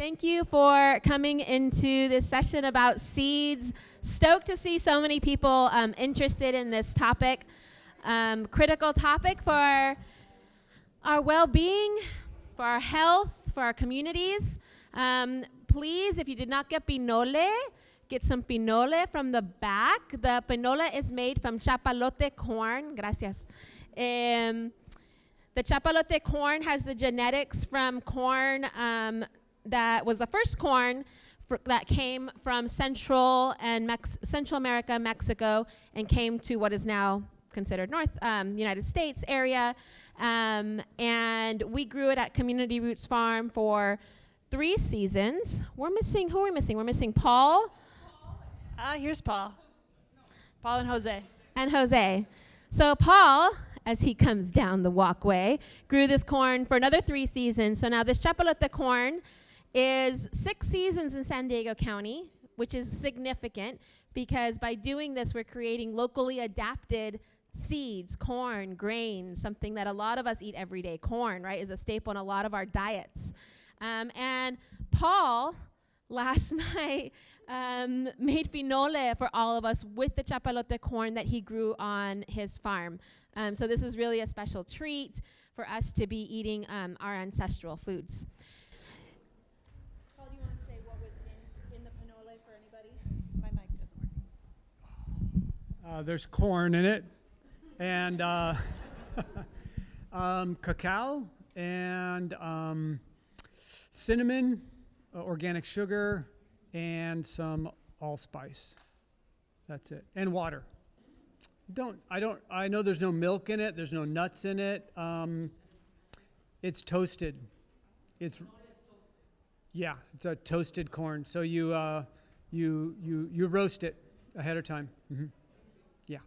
Thank you for coming into this session about seeds. Stoked to see so many people interested in this topic, critical topic for our well-being, for our health, for our communities. Please, if you did not get pinole, get some pinole from the back. The pinole is made from chapalote corn. Gracias. The chapalote corn has the genetics from corn that was the first corn that came from Central America, Mexico, and came to what is now considered North United States area. And we grew it at Community Roots Farm for 3 seasons. Who are we missing? We're missing Paul. Here's Paul. Paul and Jose. And Jose. So Paul, as he comes down the walkway, grew this corn for another 3 seasons. So now this chapalote corn is 6 seasons in San Diego County, which is significant because by doing this, we're creating locally adapted seeds, corn, grains, something that a lot of us eat every day. Corn, right, is a staple in a lot of our diets. And Paul, last night, made pinole for all of us with the chapalote corn that he grew on his farm. So this is really a special treat for us to be eating our ancestral foods. Paul, do you want to say what was in the pinole for anybody? My mic doesn't work. There's corn in it, and cacao, and cinnamon, organic sugar, and some allspice. That's it. And water. I know there's no milk in it. There's no nuts in it. It's toasted. It's a toasted corn. So you roast it ahead of time. Mm-hmm. Yeah.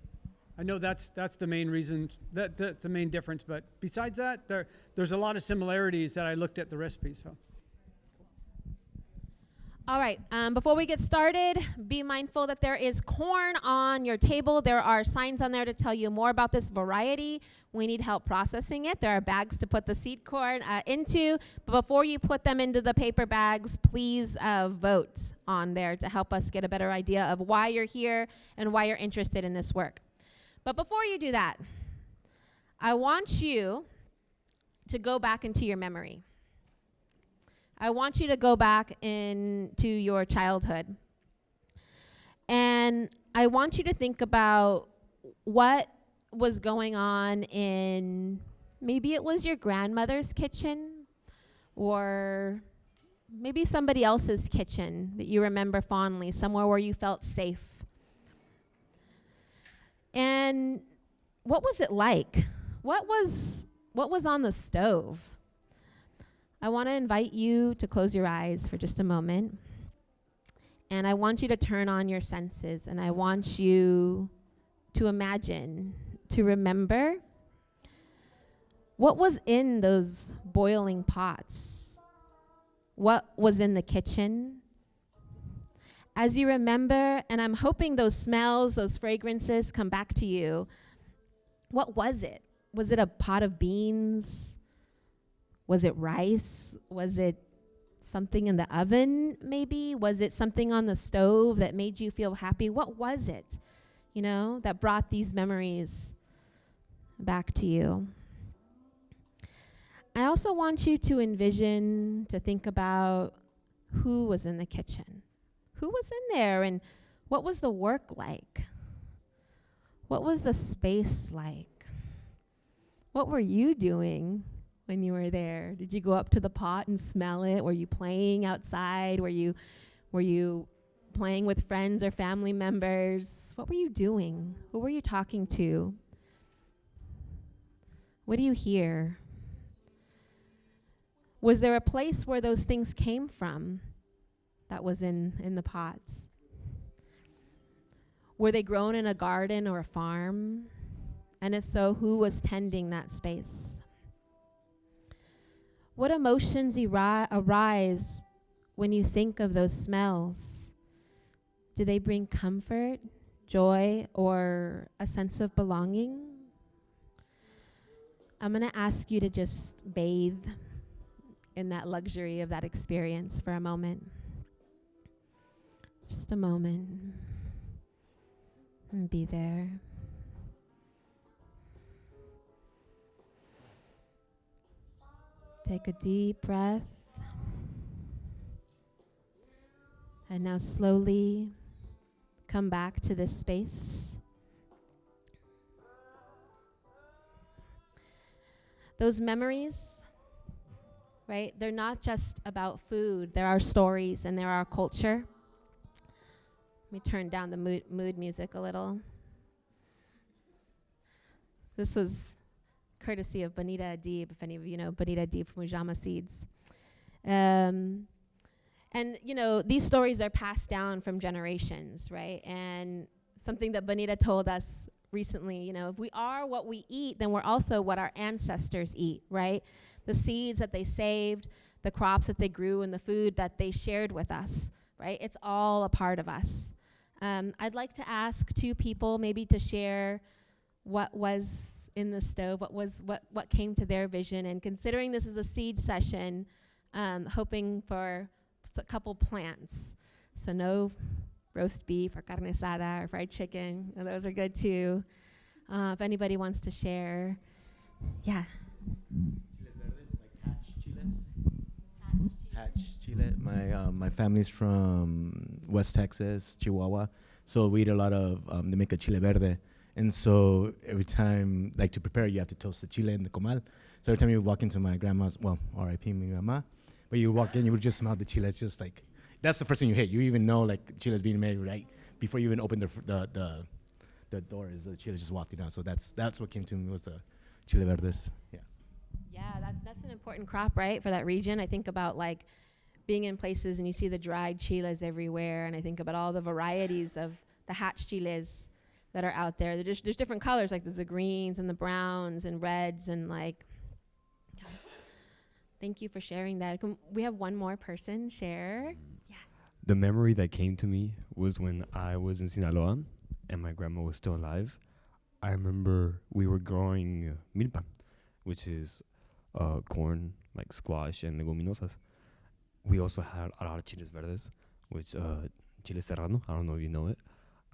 I know that's the main reason, that's the main difference. But besides that, there's a lot of similarities that I looked at the recipe. So. All right, before we get started, be mindful that there is corn on your table. There are signs on there to tell you more about this variety. We need help processing it. There are bags to put the seed corn into. But before you put them into the paper bags, please vote on there to help us get a better idea of why you're here and why you're interested in this work. But before you do that, I want you to go back into your memory. I want you to go back into your childhood. And I want you to think about what was going on in, maybe it was your grandmother's kitchen, or maybe somebody else's kitchen that you remember fondly, somewhere where you felt safe. And what was it like? What was on the stove? I want to invite you to close your eyes for just a moment. And I want you to turn on your senses. And I want you to imagine, to remember what was in those boiling pots. What was in the kitchen. As you remember, and I'm hoping those smells, those fragrances come back to you. What was it? Was it a pot of beans? Was it rice? Was it something in the oven, maybe? Was it something on the stove that made you feel happy? What was it, that brought these memories back to you? I also want you to envision, to think about who was in the kitchen. Who was in there, and what was the work like? What was the space like? What were you doing when you were there? Did you go up to the pot and smell it? Were you playing outside? Were you playing with friends or family members? What were you doing? Who were you talking to? What do you hear? Was there a place where those things came from that was in the pots? Were they grown in a garden or a farm? And if so, who was tending that space? What emotions arise when you think of those smells? Do they bring comfort, joy, or a sense of belonging? I'm going to ask you to just bathe in that luxury of that experience for a moment. Just a moment. And be there. Take a deep breath. And now slowly come back to this space. Those memories, right? They're not just about food. There are stories and there are culture. Let me turn down the mood music a little. This was courtesy of Bonita Adib, if any of you know Bonita Adib from Ujama Seeds. And, you know, these stories are passed down from generations, right? And something that Bonita told us recently, you know, if we are what we eat, then we're also what our ancestors eat, right? The seeds that they saved, the crops that they grew, and the food that they shared with us, right? It's all a part of us. I'd like to ask two people maybe to share what was in the stove, what came to their vision, and considering this is a seed session, hoping for a couple plants. So no roast beef or carne asada or fried chicken. Those are good too. If anybody wants to share. Yeah. Chiles verdes, like hatch chile. My family's from West Texas, Chihuahua. So we eat a lot of, they make a chile verde. And so every time, like to prepare, you have to toast the chile in the comal. So every time you walk into my grandma's, well, R.I.P. mi grandma, but you walk in, you would just smell the chile. It's just like, that's the first thing you hit. You even know like chile is being made right before you even open the doors. The chile just wafting out. So that's what came to me was the chile verdes. Yeah. Yeah, that's an important crop, right, for that region. I think about like being in places and you see the dried chiles everywhere, and I think about all the varieties of the hatch chiles that are out there. There's different colors, like there's the greens and the browns and reds and like. Yeah. Thank you for sharing that. Can we have one more person share? Yeah. The memory that came to me was when I was in Sinaloa and my grandma was still alive. I remember we were growing milpa, which is corn, like squash and leguminosas. We also had a lot of chiles verdes, which chile serrano, I don't know if you know it.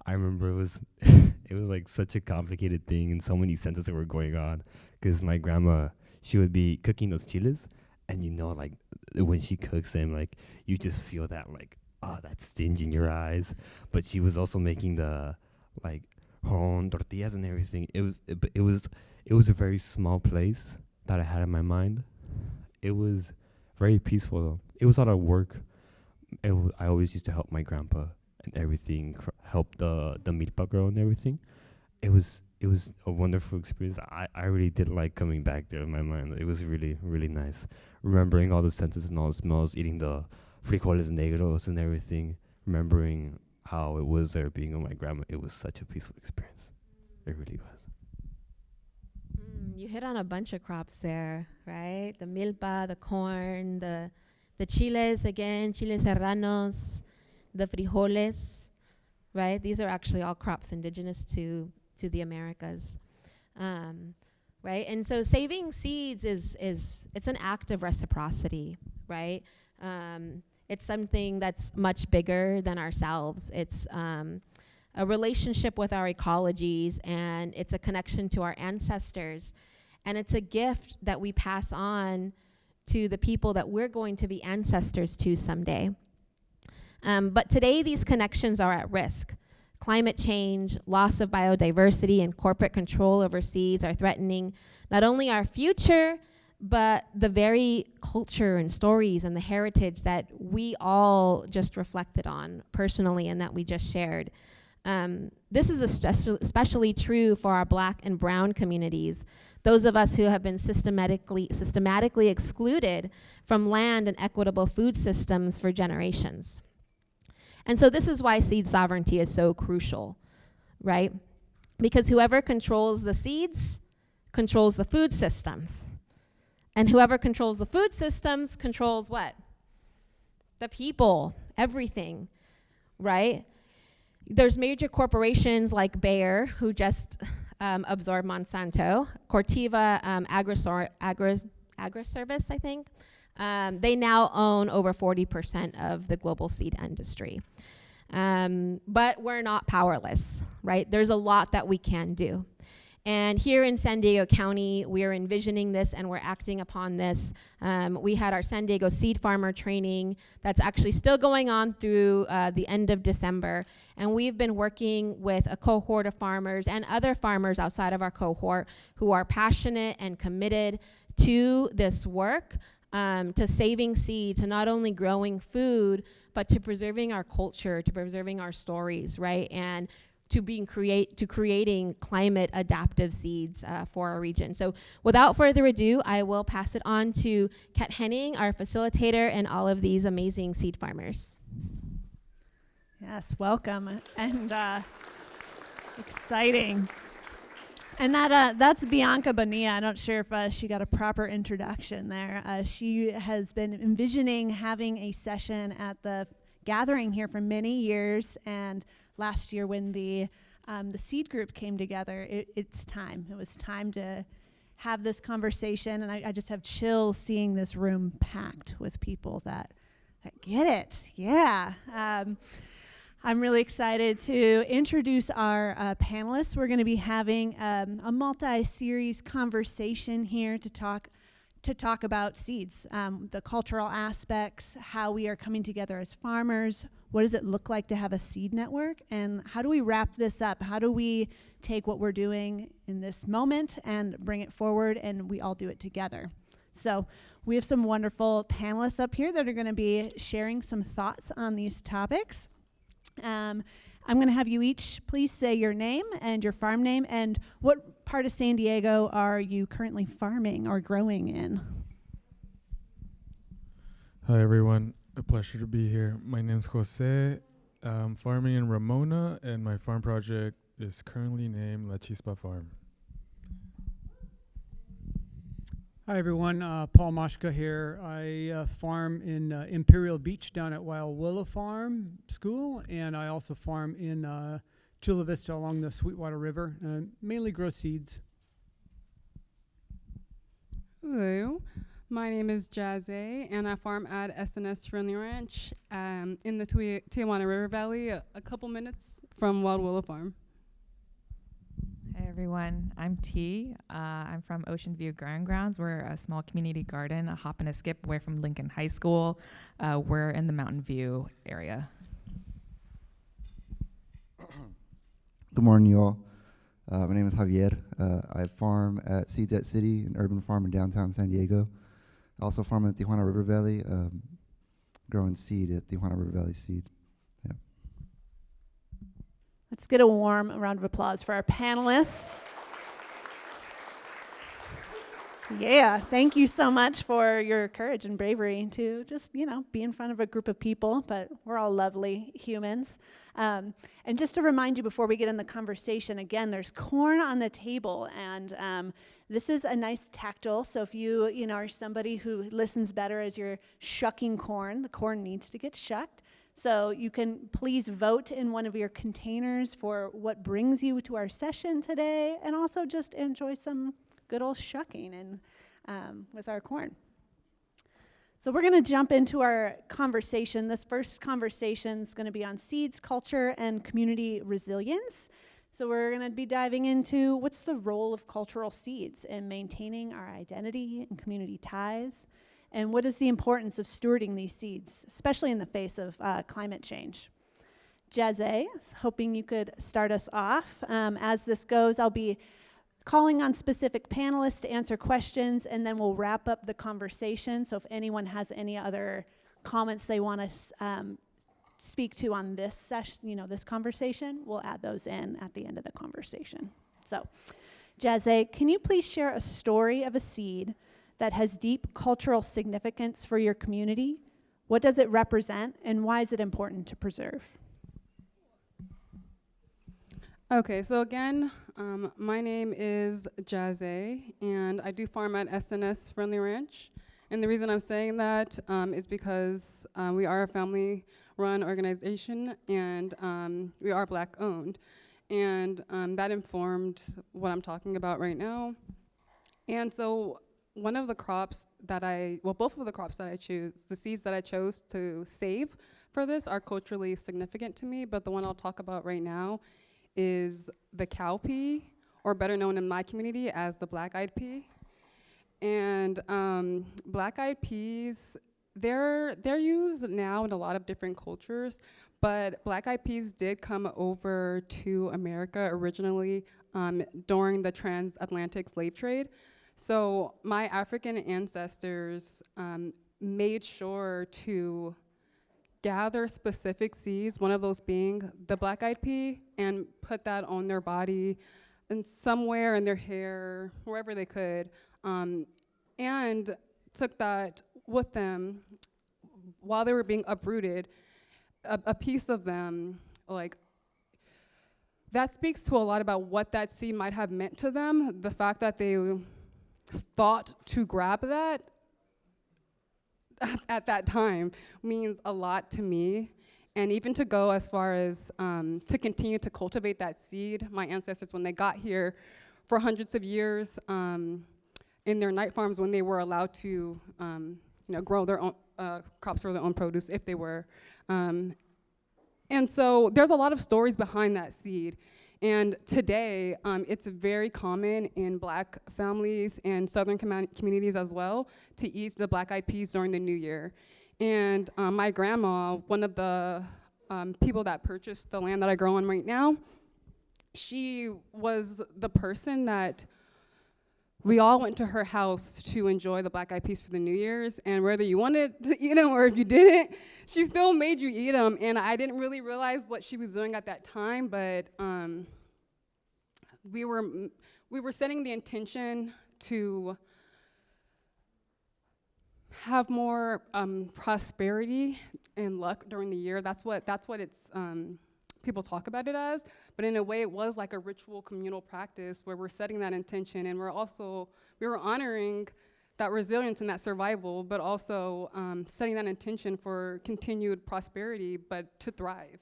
I remember it was it was like such a complicated thing and so many sentences that were going on, because my grandma, she would be cooking those chiles, and you know, like when she cooks them, like you just feel that like, oh, that stinge in your eyes. But she was also making the like her own tortillas and everything. It was a very small place that I had in my mind. It was very peaceful though. It was a lot of work. I always used to help my grandpa and everything, help the milpa grow and everything. It was a wonderful experience. I really did like coming back there in my mind. It was really, really nice. Remembering all the senses and all the smells, eating the frijoles negros and everything, remembering how it was there being with my grandma. It was such a peaceful experience. It really was. You hit on a bunch of crops there, right? The milpa, the corn, the chiles again, chiles serranos, the frijoles, right? These are actually all crops indigenous to the Americas, right? And so saving seeds is it's an act of reciprocity, right? It's something that's much bigger than ourselves. It's a relationship with our ecologies, and it's a connection to our ancestors, and it's a gift that we pass on to the people that we're going to be ancestors to someday. But today, these connections are at risk. Climate change, loss of biodiversity, and corporate control over seeds are threatening not only our future, but the very culture and stories and the heritage that we all just reflected on personally and that we just shared. This is especially true for our Black and Brown communities, those of us who have been systematically excluded from land and equitable food systems for generations. And so this is why seed sovereignty is so crucial, right? Because whoever controls the seeds controls the food systems. And whoever controls the food systems controls what? The people, everything, right? There's major corporations like Bayer, who just absorbed Monsanto, Corteva Agriservice, I think, They now own over 40% of the global seed industry. But we're not powerless, right? There's a lot that we can do. And here in San Diego County, we are envisioning this and we're acting upon this. We had our San Diego Seed Farmer training that's actually still going on through the end of December. And we've been working with a cohort of farmers and other farmers outside of our cohort who are passionate and committed to this work, to saving seed, to not only growing food, but to preserving our culture, to preserving our stories, right? And to creating climate adaptive seeds for our region. So without further ado, I will pass it on to Kat Henning, our facilitator, and all of these amazing seed farmers. Yes, welcome, and exciting. And that's Bianca Bonilla. I'm not sure if she got a proper introduction there. She has been envisioning having a session at the gathering here for many years, and last year when the seed group came together, it's time. It was time to have this conversation, and I just have chills seeing this room packed with people that get it. Yeah. I'm really excited to introduce our panelists. We're going to be having a multi-series conversation here to talk about seeds, the cultural aspects, how we are coming together as farmers, what does it look like to have a seed network, and how do we wrap this up? How do we take what we're doing in this moment and bring it forward, and we all do it together? So we have some wonderful panelists up here that are going to be sharing some thoughts on these topics. I'm going to have you each please say your name and your farm name and what part of San Diego are you currently farming or growing in? Hi everyone, a pleasure to be here. My name's Jose. I'm farming in Ramona, and my farm project is currently named La Chispa Farm. Hi everyone, Paul Mashka here. I farm in Imperial Beach down at Wild Willow Farm School, and I also farm in Chula Vista along the Sweetwater River, and mainly grow seeds. Hello, my name is Jazzy, and I farm at SNS Friendly Ranch in the Tijuana River Valley, a couple minutes from Wild Willow Farm. Hey everyone, I'm T. I'm from Ocean View Growing Grounds. We're a small community garden, a hop and a skip away from Lincoln High School. We're in the Mountain View area. Good morning, you all. My name is Javier. I farm at Seeds at City, an urban farm in downtown San Diego. I also farm at Tijuana River Valley, growing seed at Tijuana River Valley Seed. Yeah. Let's get a warm round of applause for our panelists. Yeah, thank you so much for your courage and bravery to just, be in front of a group of people, but we're all lovely humans. And just to remind you before we get in the conversation, again, there's corn on the table, and this is a nice tactile, so if you are somebody who listens better as you're shucking corn, the corn needs to get shucked. So you can please vote in one of your containers for what brings you to our session today, and also just enjoy some good old shucking and with our corn. So we're going to jump into our conversation. This first conversation is going to be on seeds, culture, and community resilience. So we're going to be diving into what's the role of cultural seeds in maintaining our identity and community ties, and what is the importance of stewarding these seeds, especially in the face of climate change. Jazzy, hoping you could start us off. As this goes, I'll be calling on specific panelists to answer questions, and then we'll wrap up the conversation. So if anyone has any other comments they want to speak to on this session, this conversation, we'll add those in at the end of the conversation. So, Jazzy, can you please share a story of a seed that has deep cultural significance for your community? What does it represent, and why is it important to preserve? Okay, so again, my name is Jazzy, and I do farm at SNS Friendly Ranch. And the reason I'm saying that is because we are a family-run organization, and we are Black-owned. And that informed what I'm talking about right now. And so one of the crops that both of the crops that I choose, the seeds that I chose to save for this are culturally significant to me, but the one I'll talk about right now is the cowpea, or better known in my community as the black-eyed pea. And black-eyed peas, they're used now in a lot of different cultures, but black-eyed peas did come over to America originally during the transatlantic slave trade. So my African ancestors made sure to gather specific seeds, one of those being the black-eyed pea, and put that on their body and somewhere in their hair, wherever they could, and took that with them while they were being uprooted. A piece of them, like, that speaks to a lot about what that seed might have meant to them. The fact that they thought to grab that at that time means a lot to me. And even to go as far as to continue to cultivate that seed. My ancestors, when they got here for hundreds of years in their night farms, when they were allowed to grow their own crops for their own produce, if they were. And so there's a lot of stories behind that seed. And today, it's very common in Black families and Southern communities as well to eat the black-eyed peas during the New Year. And my grandma, one of the people that purchased the land that I grow on right now, she was the person that we all went to her house to enjoy the black-eyed peas for the New Year's, and whether you wanted to eat them or if you didn't, she still made you eat them. And I didn't really realize what she was doing at that time, but we were setting the intention to have more prosperity and luck during the year. That's what it's people talk about it as, but in a way it was like a ritual communal practice where we're setting that intention, and we were honoring that resilience and that survival, but also setting that intention for continued prosperity, but to thrive.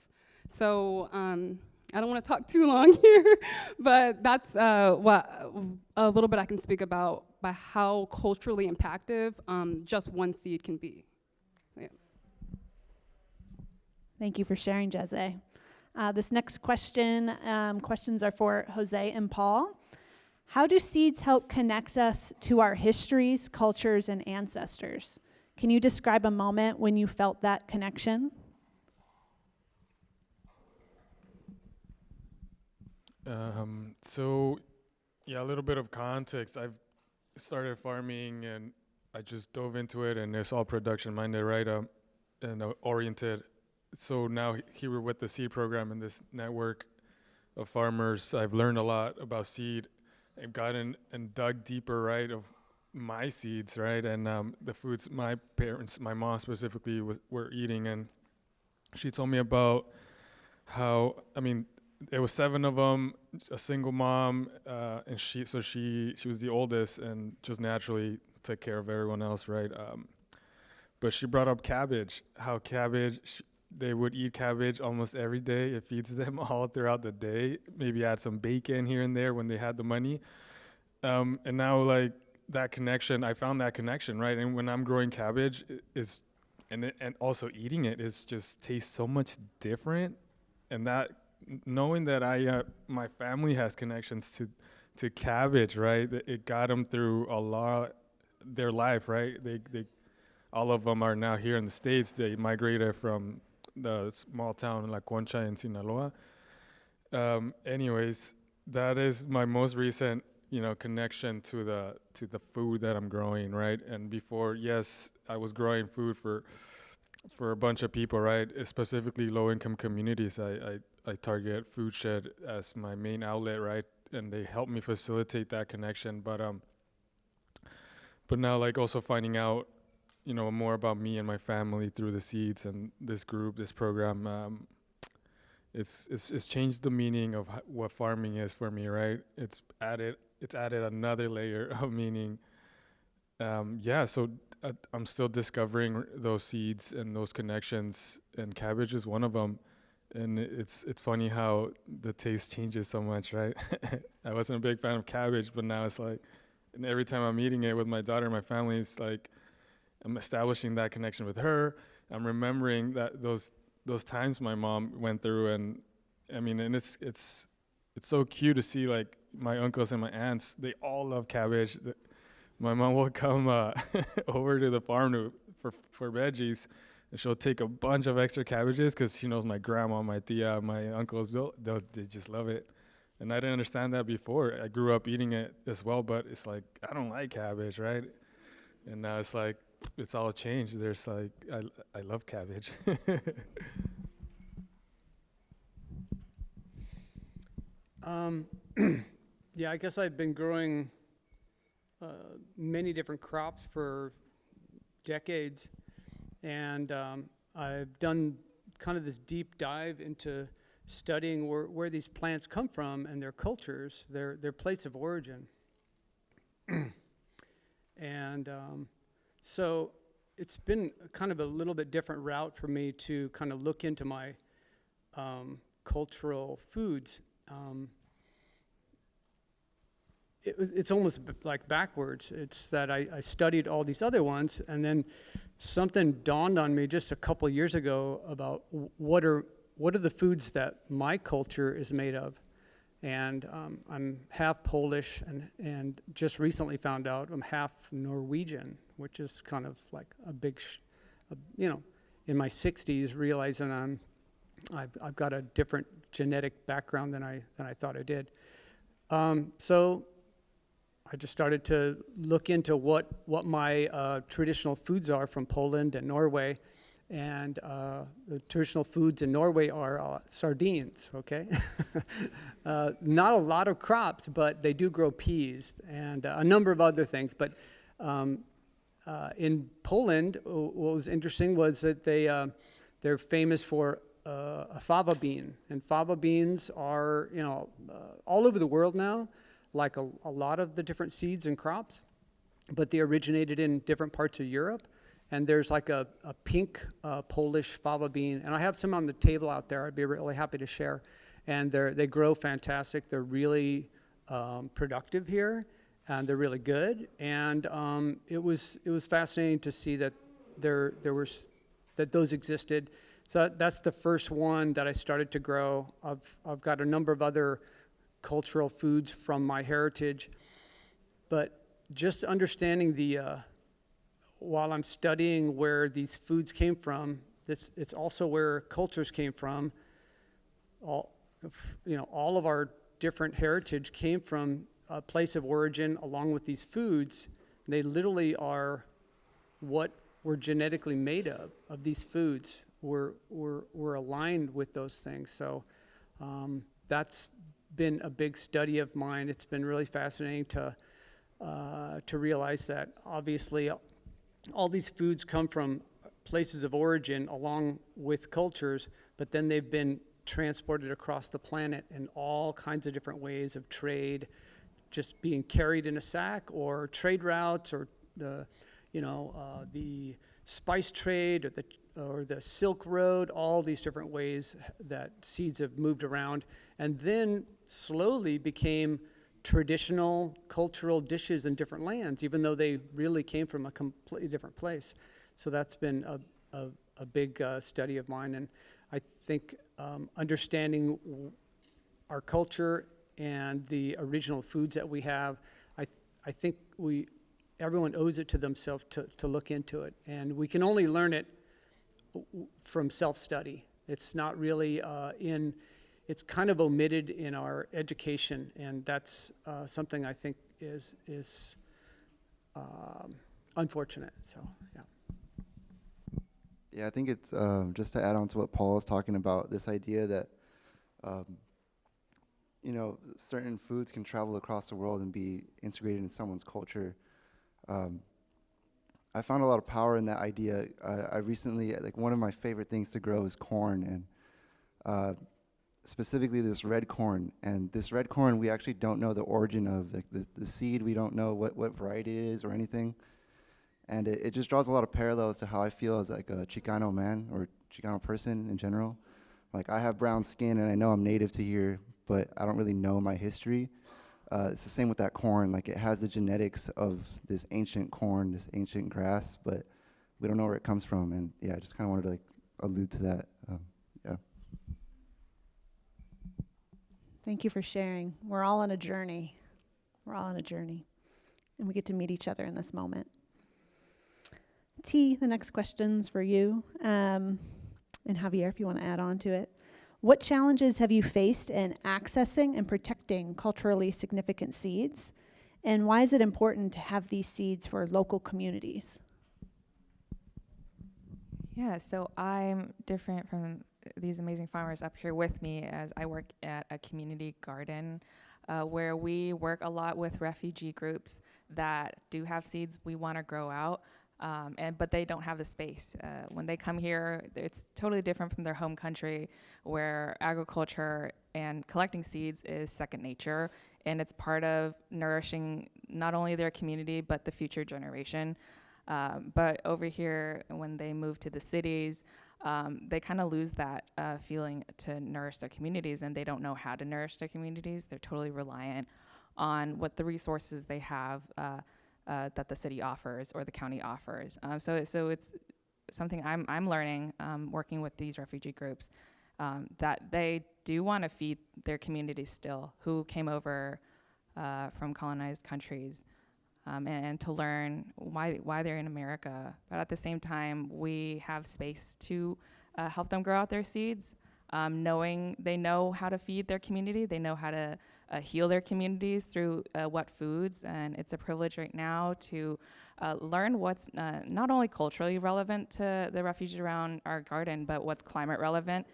So I don't want to talk too long here, but that's what a little bit I can speak about by how culturally impactful just one seed can be. Yeah. Thank you for sharing, Jose. This next questions are for Jose and Paul. How do seeds help connect us to our histories, cultures, and ancestors? Can you describe a moment when you felt that connection? A little bit of context. I've started farming and I just dove into it, and it's all production minded, right? And oriented. So now here we're with the seed program and this network of farmers. I've learned a lot about seed. I've gotten and dug deeper, right, of my seeds, right, and the foods my parents, my mom specifically, were eating. And she told me about how, it was 7 of them, a single mom, and she was the oldest and just naturally took care of everyone else, right? But she brought up cabbage, how they would eat cabbage almost every day. It feeds them all throughout the day. Maybe add some bacon here and there when they had the money. And now, like, that connection, I found that connection, right? And when I'm growing cabbage, and also eating it, just tastes so much different. And that, knowing that my family has connections to cabbage, right? It got them through a lot their life, right? They all of them are now here in the States. They migrated from the small town La Concha in Sinaloa. Anyways, that is my most recent, connection to the food that I'm growing, right? And before, yes, I was growing food for a bunch of people, right? Specifically low-income communities. I target Food Shed as my main outlet, right? And they help me facilitate that connection. But now, like, also finding out, more about me and my family through the seeds and this group, this program, it's changed the meaning of what farming is for me, right? It's added another layer of meaning. So I'm still discovering those seeds and those connections, and cabbage is one of them. And it's funny how the taste changes so much, right? I wasn't a big fan of cabbage, but now it's like And every time I'm eating it with my daughter and my family, it's like I'm establishing that connection with her. I'm remembering that those times my mom went through, and I mean, and it's so cute to see like my uncles and my aunts. They all love cabbage. My mom will come over to the farm for veggies, and she'll take a bunch of extra cabbages because she knows my grandma, my tia, my uncles. They just love it. And I didn't understand that before. I grew up eating it as well, but it's like I don't like cabbage, right? And now it's like it's all changed. There's like I love cabbage. Yeah, I guess I've been growing many different crops for decades, and I've done kind of this deep dive into studying where these plants come from and their cultures, their place of origin. And so it's been kind of a little bit different route for me to kind of look into my cultural foods. It's almost like backwards. It's that I studied all these other ones, and then something dawned on me just a couple years ago about what are the foods that my culture is made of. And I'm half Polish, and just recently found out I'm half Norwegian, which is kind of like a big, in my 60s, realizing I've got a different genetic background than I thought I did. So I just started to look into what my traditional foods are from Poland and Norway. And the traditional foods in Norway are sardines, okay? Not a lot of crops, but they do grow peas and a number of other things. But in Poland, what was interesting was that they're famous for a fava bean. And fava beans are, all over the world now, like a lot of the different seeds and crops. But they originated in different parts of Europe. And there's like a pink Polish fava bean. And I have some on the table out there. I'd be really happy to share. And they grow fantastic. They're really productive here. And they're really good. And it was fascinating to see that that those existed. So that's the first one that I started to grow. I've got a number of other cultural foods from my heritage. But just understanding while I'm studying where these foods came from, it's also where cultures came from. All of our different heritage came from a place of origin along with these foods. They literally are what we're genetically made of these foods. We're aligned with those things. So that's been a big study of mine. It's been really fascinating to realize that obviously all these foods come from places of origin along with cultures, but then they've been transported across the planet in all kinds of different ways of trade, just being carried in a sack, or trade routes, or the spice trade, or the Silk Road, all these different ways that seeds have moved around, and then slowly became traditional cultural dishes in different lands, even though they really came from a completely different place. So that's been a big study of mine. And I think understanding our culture and the original foods that we have, I think everyone owes it to themselves to look into it. And we can only learn it from self-study. It's not really it's kind of omitted in our education, and that's something I think is unfortunate. So, yeah. Yeah, I think it's just to add on to what Paul is talking about, this idea that certain foods can travel across the world and be integrated in someone's culture. I found a lot of power in that idea. I recently, one of my favorite things to grow is corn, and specifically this red corn. And this red corn, we actually don't know the origin of the seed. We don't know what variety it is or anything. And it just draws a lot of parallels to how I feel as like a Chicano man or Chicano person in general. Like, I have brown skin and I know I'm native to here, but I don't really know my history. It's the same with that corn. Like, it has the genetics of this ancient corn, this ancient grass, but we don't know where it comes from. And yeah, I just kind of wanted to like allude to that. Yeah. Thank you for sharing. We're all on a journey. We're all on a journey. And we get to meet each other in this moment. T, the next question's for you. And Javier, if you want to add on to it. What challenges have you faced in accessing and protecting culturally significant seeds? And why is it important to have these seeds for local communities? Yeah, so I'm different from these amazing farmers up here with me, as I work at a community garden where we work a lot with refugee groups that do have seeds we want to grow out, but they don't have the space. When they come here, it's totally different from their home country, where agriculture and collecting seeds is second nature, and it's part of nourishing not only their community, but the future generation. But over here, when they move to the cities, they kind of lose that feeling to nourish their communities, and they don't know how to nourish their communities. They're totally reliant on what the resources they have that the city offers or the county offers. So it's something I'm learning working with these refugee groups, that they do want to feed their communities still, who came over from colonized countries. And to learn why they're in America. But at the same time, we have space to help them grow out their seeds, knowing they know how to feed their community. They know how to heal their communities through what foods. And it's a privilege right now to learn what's not only culturally relevant to the refugees around our garden, but what's climate relevant.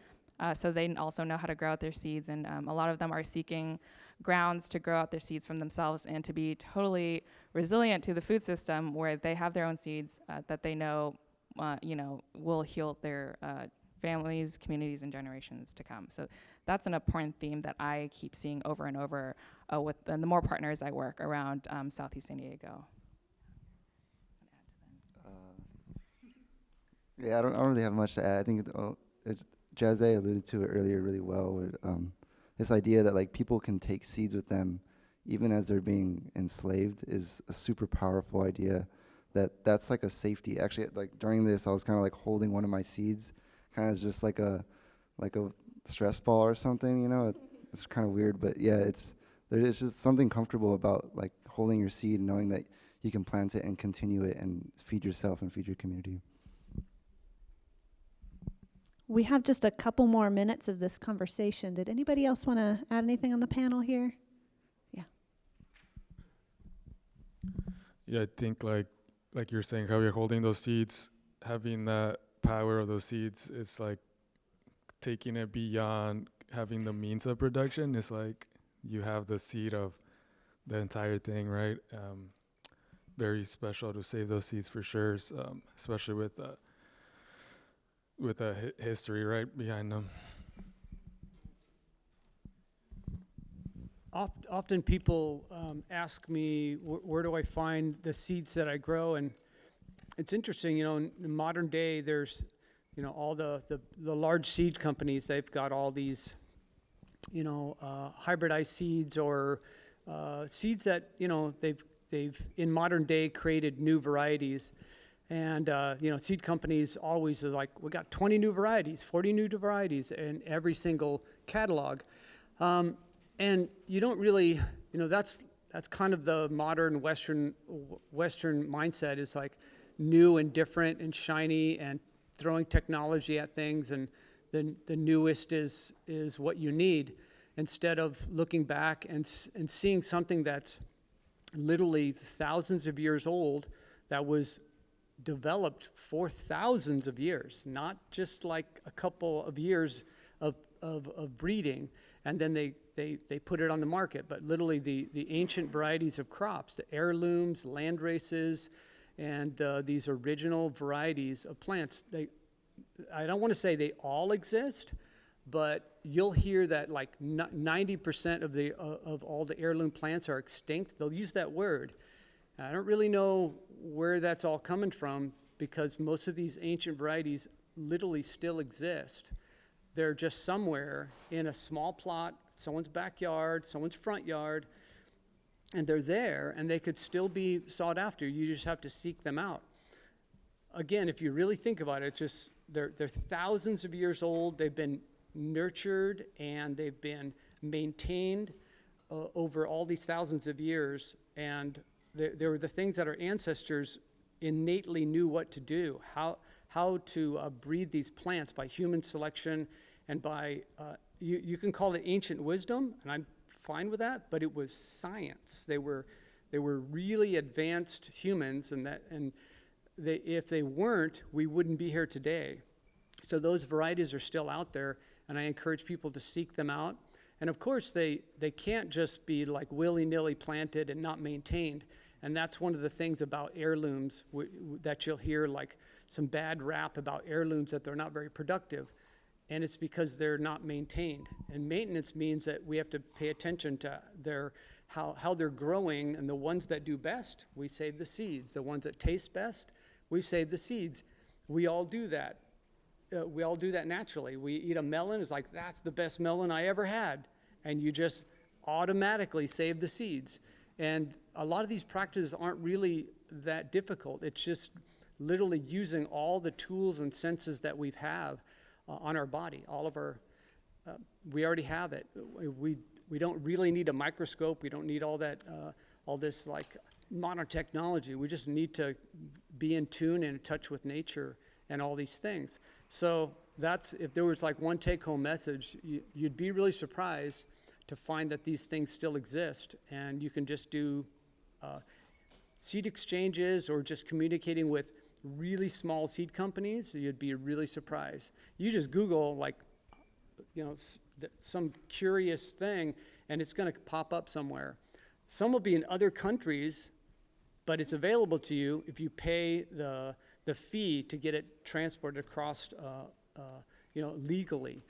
So they also know how to grow out their seeds. And a lot of them are seeking grounds to grow out their seeds from themselves and to be totally resilient to the food system, where they have their own seeds that they know, will heal their families, communities, and generations to come. So that's an important theme that I keep seeing over and over with the more partners I work around Southeast San Diego. Yeah, I don't really have much to add. I think Jazze alluded to it earlier really well, with this idea that like people can take seeds with them even as they're being enslaved is a super powerful idea. That's like a safety. Actually, like during this, I was kind of like holding one of my seeds, kind of just like a stress ball or something. You know, it's kind of weird, but yeah, there's just something comfortable about like holding your seed and knowing that you can plant it and continue it and feed yourself and feed your community. We have just a couple more minutes of this conversation. Did anybody else want to add anything on the panel here? Yeah. Yeah, I think like you're saying, how you're holding those seeds, having that power of those seeds, it's like taking it beyond having the means of production. It's like you have the seed of the entire thing, right? Very special to save those seeds for sure, especially with a history right behind them. Often people ask me, where do I find the seeds that I grow? And it's interesting, in modern day, there's, all the large seed companies, they've got all these, hybridized seeds or seeds that, they've in modern day created new varieties. And, seed companies always are like, we got 20 new varieties, 40 new varieties in every single catalog. And you don't really, that's kind of the modern Western mindset, is like new and different and shiny and throwing technology at things, and the newest is what you need, instead of looking back and seeing something that's literally thousands of years old, that was developed for thousands of years, not just like a couple of years of breeding, and then they put it on the market. But literally the ancient varieties of crops, the heirlooms, land races, and these original varieties of plants, I don't want to say they all exist, but you'll hear that like 90% of all the heirloom plants are extinct. They'll use that word. I don't really know where that's all coming from, because most of these ancient varieties literally still exist. They're just somewhere in a small plot, someone's backyard, someone's front yard, and they're there, and they could still be sought after. You just have to seek them out. Again, if you really think about it, just they're thousands of years old. They've been nurtured and they've been maintained over all these thousands of years, and they were the things that our ancestors innately knew what to do, how to breed these plants by human selection and by, you can call it ancient wisdom, and I'm fine with that, but it was science. They were really advanced humans, and if they weren't, we wouldn't be here today. So those varieties are still out there, and I encourage people to seek them out. And of course, they can't just be like willy-nilly planted and not maintained. And that's one of the things about heirlooms that you'll hear, like some bad rap about heirlooms, that they're not very productive. And it's because they're not maintained. And maintenance means that we have to pay attention to how they're growing, and the ones that do best, we save the seeds. The ones that taste best, we save the seeds. We all do that. We all do that naturally. We eat a melon, it's like, that's the best melon I ever had. And you just automatically save the seeds. And a lot of these practices aren't really that difficult. It's just literally using all the tools and senses that we have on our body. All of our, we already have it. We don't really need a microscope. We don't need all that, all this like modern technology. We just need to be in tune and in touch with nature and all these things. So that's, if there was like one take-home message, you'd be really surprised to find that these things still exist, and you can just do seed exchanges or just communicating with really small seed companies. You'd be really surprised. You just Google, like, you know, some curious thing, and it's going to pop up somewhere. Some will be in other countries, but it's available to you if you pay the fee to get it transported across, you know, legally.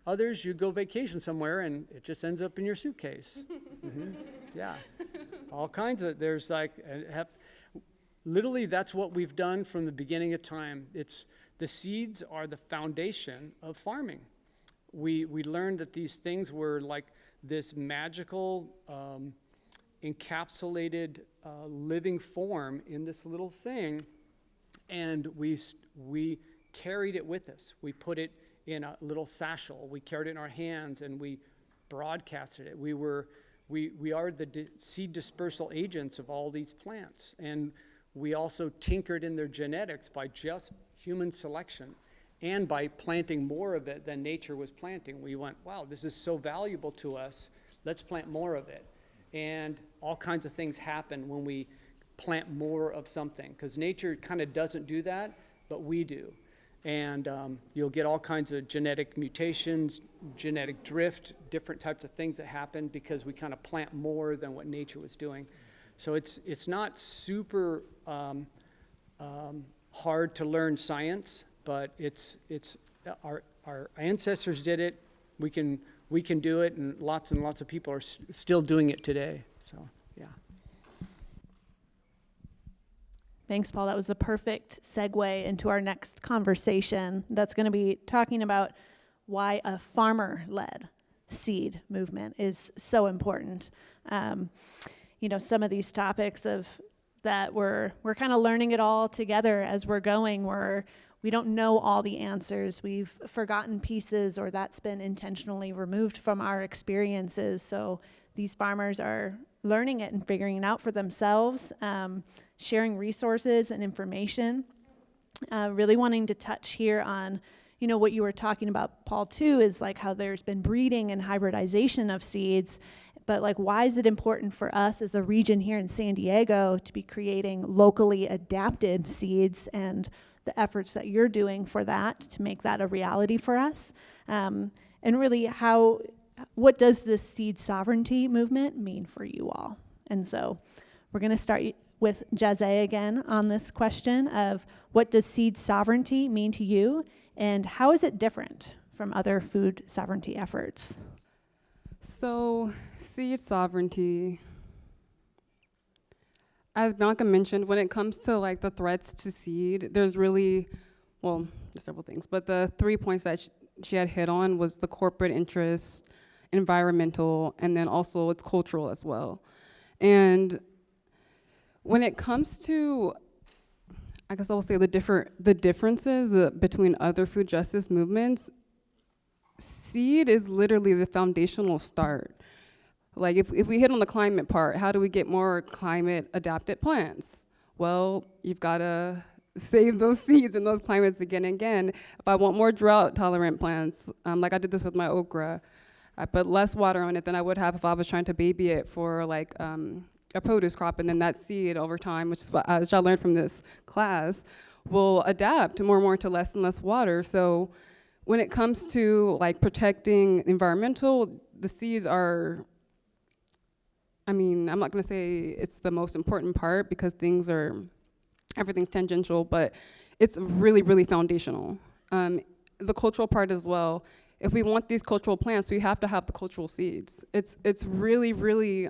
Others, you go vacation somewhere and it just ends up in your suitcase. Yeah, all kinds of, there's like, literally that's what we've done from the beginning of time. The seeds are the foundation of farming. We learned that these things were like this magical, encapsulated living form in this little thing, and we carried it with us. We put it in a little satchel. We carried it in our hands, and we broadcasted it. We are the seed dispersal agents of all these plants, and we also tinkered in their genetics by just human selection and by planting more of it than nature was planting. We went, wow, this is so valuable to us. Let's plant more of it. And all kinds of things happen when we plant more of something, because nature kind of doesn't do that, but we do. And you'll get all kinds of genetic mutations, genetic drift, different types of things that happen because we kind of plant more than what nature was doing. So it's not super hard to learn science, but it's our ancestors did it. We can do it, and lots of people are still doing it today. So yeah. Thanks, Paul. That was the perfect segue into our next conversation that's going to be talking about why a farmer-led seed movement is so important. You know, some of these topics that we're kind of learning it all together as we're going. We don't know all the answers. We've forgotten pieces, or that's been intentionally removed from our experiences. So these farmers are learning it and figuring it out for themselves, sharing resources and information. Really wanting to touch here on, you know, what you were talking about, Paul, too, is like how there's been breeding and hybridization of seeds. But like, why is it important for us as a region here in San Diego to be creating locally adapted seeds, and the efforts that you're doing for that to make that a reality for us? And really, what does this seed sovereignty movement mean for you all? And so we're going to start with Jazé again on this question of what does seed sovereignty mean to you, and how is it different from other food sovereignty efforts? So, seed sovereignty, as Bianca mentioned, when it comes to like the threats to seed, there's really, well, there's several things, but the 3 points that she had hit on was the corporate interests, environmental, and then also it's cultural as well. And when it comes to, I guess I'll say the differences between other food justice movements, seed is literally the foundational start. Like if we hit on the climate part, how do we get more climate adapted plants? Well, you've gotta save those seeds in those climates again and again. If I want more drought tolerant plants, like I did this with my okra, I put less water on it than I would have if I was trying to baby it for like a produce crop, and then that seed over time, which is what I learned from this class, will adapt more and more to less and less water. So when it comes to like protecting environmental, the seeds are, I mean, I'm not gonna say it's the most important part because everything's tangential, but it's really, really foundational. The cultural part as well. If we want these cultural plants, we have to have the cultural seeds. It's really, really,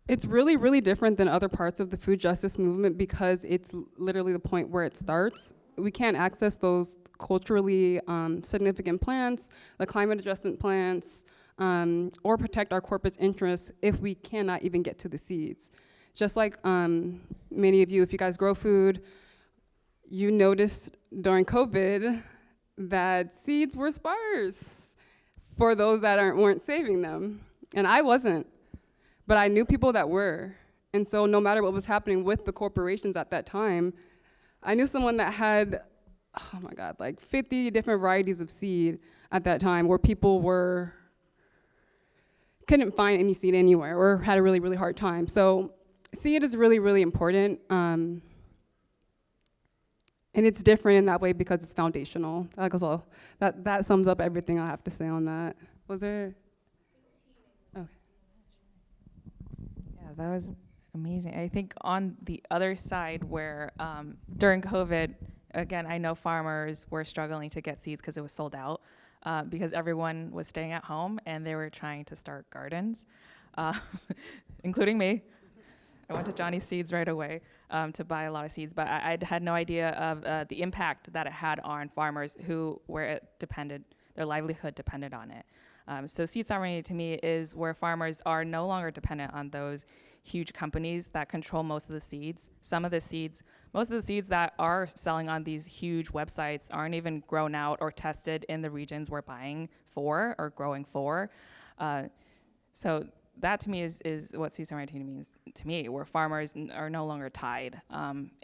it's really, really different than other parts of the food justice movement because it's literally the point where it starts. We can't access those culturally significant plants, the climate adjustment plants, or protect our corporate interests if we cannot even get to the seeds. Just like many of you, if you guys grow food, you noticed during COVID that seeds were sparse for those that weren't saving them. And I wasn't, but I knew people that were. And so no matter what was happening with the corporations at that time, I knew someone that had, oh my God, like 50 different varieties of seed at that time where people couldn't find any seed anywhere or had a really, really hard time. So seed is really, really important. And it's different in that way because it's foundational. That sums up everything I have to say on that. Was there? Okay. Yeah, that was amazing. I think on the other side where during COVID, again, I know farmers were struggling to get seeds because it was sold out because everyone was staying at home and they were trying to start gardens, including me. I went to Johnny's Seeds right away to buy a lot of seeds, but I had no idea of the impact that it had on farmers where their livelihood depended on it. So seed sovereignty to me is where farmers are no longer dependent on those huge companies that control most of the seeds. Most of the seeds that are selling on these huge websites aren't even grown out or tested in the regions we're buying for or growing for. So that to me is what seed sovereignty means to me, where farmers are no longer tied.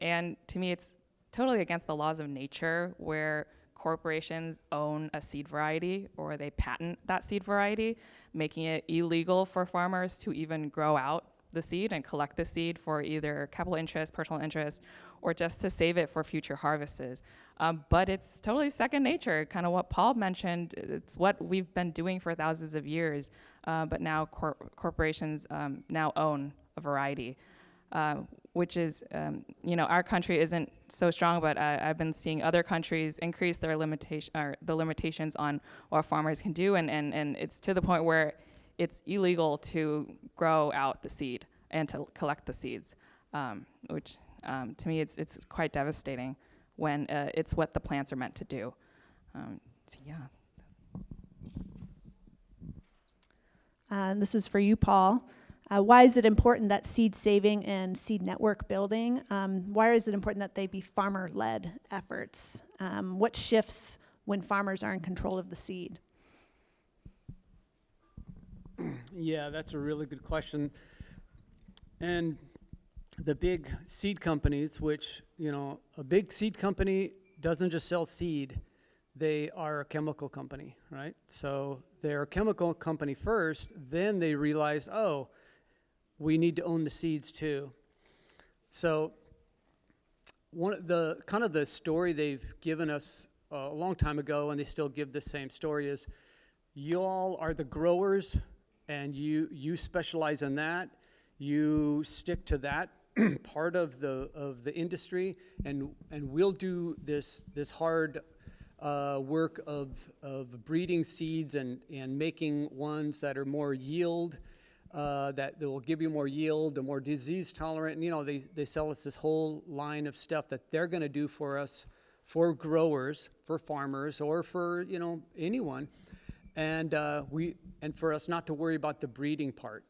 And to me, it's totally against the laws of nature where corporations own a seed variety or they patent that seed variety, making it illegal for farmers to even grow out the seed and collect the seed for either capital interest, personal interest, or just to save it for future harvests. But it's totally second nature, kind of what Paul mentioned. It's what we've been doing for thousands of years, but now corporations now own a variety, which is, our country isn't so strong, but I've been seeing other countries increase their the limitations on what farmers can do, and it's to the point where it's illegal to grow out the seed and to collect the seeds, which to me it's quite devastating when it's what the plants are meant to do. So yeah. This is for you, Paul. Why is it important that seed saving and seed network building, why is it important that they be farmer-led efforts? What shifts when farmers are in control of the seed? Yeah, that's a really good question. And the big seed companies, which, a big seed company doesn't just sell seed, they are a chemical company, right? So they're a chemical company first, then they realize, oh, we need to own the seeds too. So one of the story they've given us a long time ago, and they still give the same story, is you all are the growers and you specialize in that. You stick to that part of the industry, and we'll do this hard work of breeding seeds and making ones that are more yield, that will give you more yield and more disease tolerant. And, they sell us this whole line of stuff that they're going to do for us, for growers, for farmers, or for anyone. And and for us not to worry about the breeding part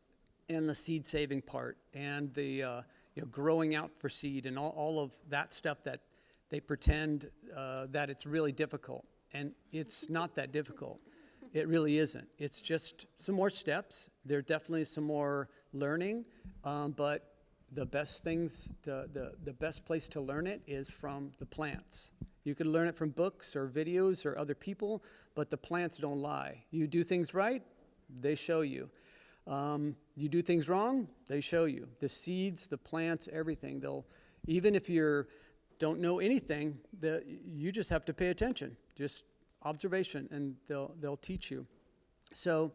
and the seed saving part and the growing out for seed and all of that stuff that they pretend that it's really difficult. And it's not that difficult. It really isn't. It's just some more steps. There definitely some more learning, but the best things, the best place to learn it is from the plants. You can learn it from books or videos or other people, but the plants don't lie. You do things right, they show you. You do things wrong, they show you. The seeds, the plants, everything. Even if you don't know anything, you just have to pay attention. Just observation, and they'll teach you. So,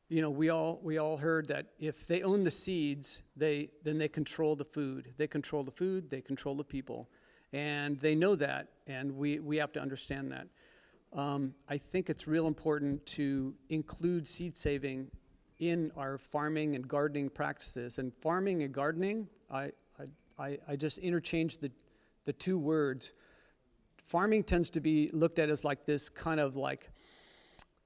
we all heard that if they own the seeds, then they control the food. They control the food, they control the people. And they know that, and we have to understand that. I think it's real important to include seed saving in our farming and gardening practices. And farming and gardening, I just interchange the two words. Farming tends to be looked at as like this kind of like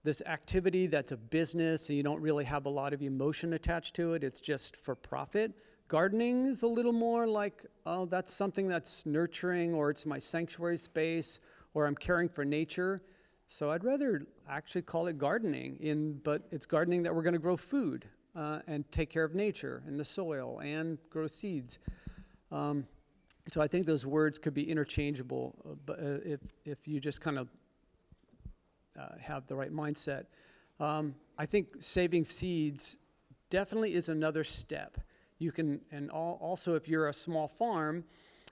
this activity that's a business, and you don't really have a lot of emotion attached to it. It's just for profit. Gardening is a little more like, oh, that's something that's nurturing, or it's my sanctuary space, or I'm caring for nature. So I'd rather actually call it gardening, but it's gardening that we're going to grow food and take care of nature and the soil and grow seeds. So I think those words could be interchangeable, but if you just kind of have the right mindset. I think saving seeds definitely is another step. You can, and also if you're a small farm,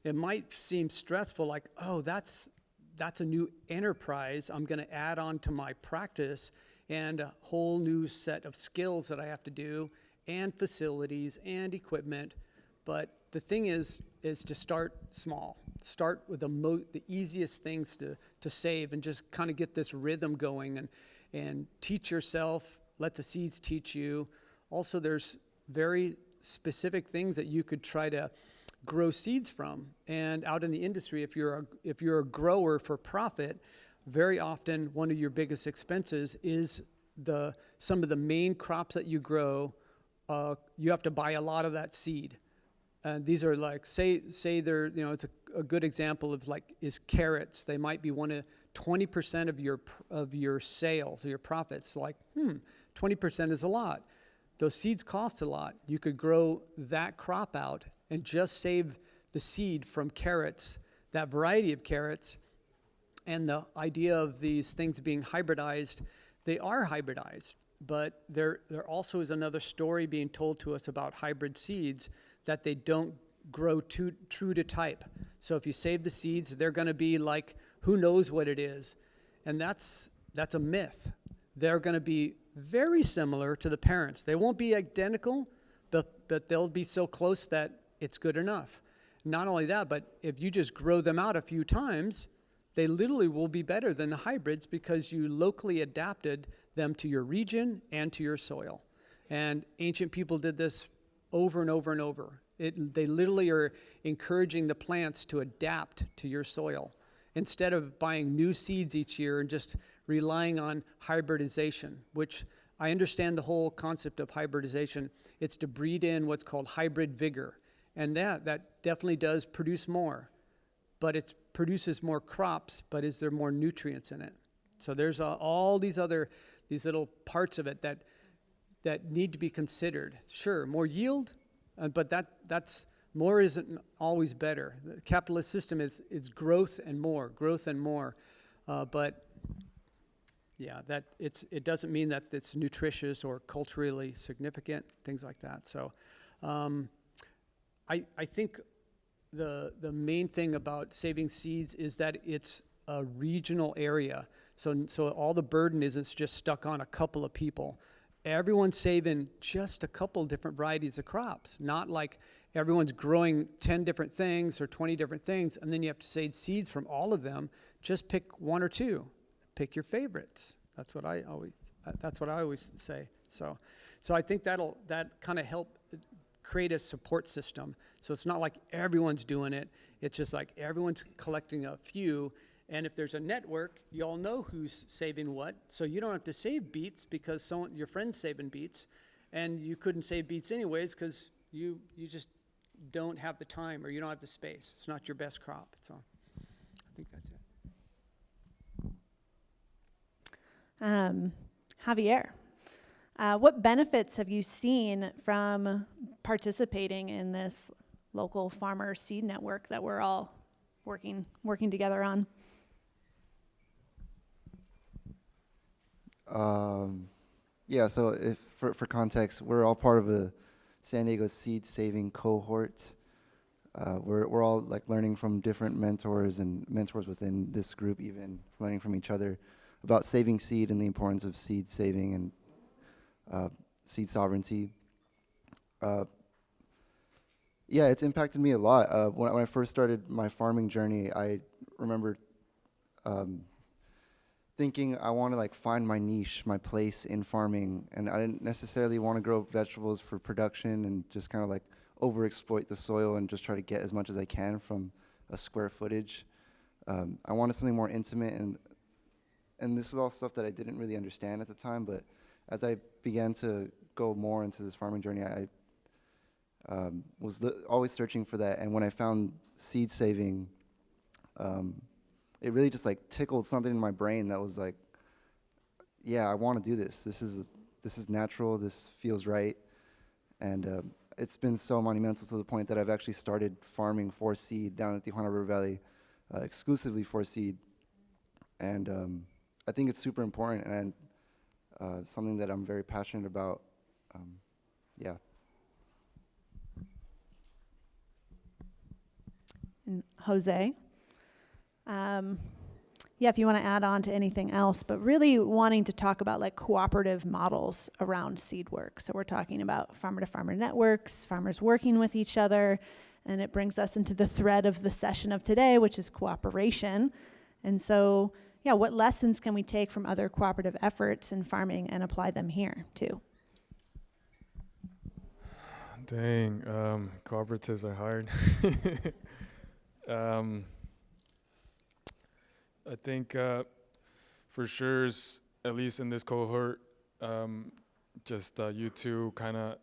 it might seem stressful, like, oh, that's a new enterprise I'm going to add on to my practice, and a whole new set of skills that I have to do, and facilities and equipment. But the thing is to start small. Start with the easiest things to save, and just kind of get this rhythm going, and teach yourself. Let the seeds teach you. Also, there's very specific things that you could try to grow seeds from. And out in the industry, if you're a grower for profit, very often one of your biggest expenses is some of the main crops that you grow. You have to buy a lot of that seed. And these are like, say they're, it's a good example of is carrots. They might be 20% of your sales, or your profits. 20% is a lot. Those seeds cost a lot. You could grow that crop out and just save the seed from carrots, that variety of carrots. And the idea of these things being hybridized, they are hybridized, but there also is another story being told to us about hybrid seeds, that they don't grow true to type. So if you save the seeds, they're going to be like, who knows what it is. And that's a myth. They're going to be very similar to the parents. They won't be identical, but they'll be so close that it's good enough. Not only that, but if you just grow them out a few times, they literally will be better than the hybrids, because you locally adapted them to your region and to your soil. And ancient people did this over and over and over. They literally are encouraging the plants to adapt to your soil, instead of buying new seeds each year and just relying on hybridization, which I understand the whole concept of hybridization. It's to breed in what's called hybrid vigor. And that definitely does produce more, but it produces more crops, but is there more nutrients in it? So there's all these little parts of it that need to be considered. Sure, more yield, but that's more isn't always better. The capitalist system is growth and more, but yeah, it doesn't mean that it's nutritious or culturally significant, things like that. So I think the main thing about saving seeds is that it's a regional area. So all the burden isn't just stuck on a couple of people. Everyone's saving just a couple different varieties of crops, not like everyone's growing 10 different things or 20 different things, and then you have to save seeds from all of them. Just pick one or two. Pick your favorites. That's what I always say. So I think that kind of help create a support system. So it's not like everyone's doing it. It's just like everyone's collecting a few, And if there's a network, you all know who's saving what. So you don't have to save beets because your friend's saving beets. And you couldn't save beets anyways because you just don't have the time or you don't have the space. It's not your best crop. So I think that's it. Javier, what benefits have you seen from participating in this local farmer seed network that we're all working together on? Yeah, so if for context, we're all part of a San Diego seed saving cohort. We're all like learning from different mentors and mentors within this group, even learning from each other about saving seed and the importance of seed saving and seed sovereignty. Yeah, it's impacted me a lot. When I first started my farming journey, I remember thinking I want to like find my niche, my place in farming, and I didn't necessarily want to grow vegetables for production and just kind of like overexploit the soil and just try to get as much as I can from a square footage. I wanted something more intimate, and this is all stuff that I didn't really understand at the time, but as I began to go more into this farming journey, I was always searching for that, and when I found seed saving, it really just like tickled something in my brain that was like, yeah, I want to do this. This is natural. This feels right, and it's been so monumental to the point that I've actually started farming for seed down at the Tijuana River Valley, exclusively for seed, and I think it's super important and something that I'm very passionate about. Yeah. And Jose, yeah, if you want to add on to anything else, but really wanting to talk about like cooperative models around seed work. So we're talking about farmer-to-farmer networks, farmers working with each other, and it brings us into the thread of the session of today, which is cooperation. And so, yeah, what lessons can we take from other cooperative efforts in farming and apply them here too? Dang, cooperatives are hard. I think for sure, at least in this cohort, just you two kind of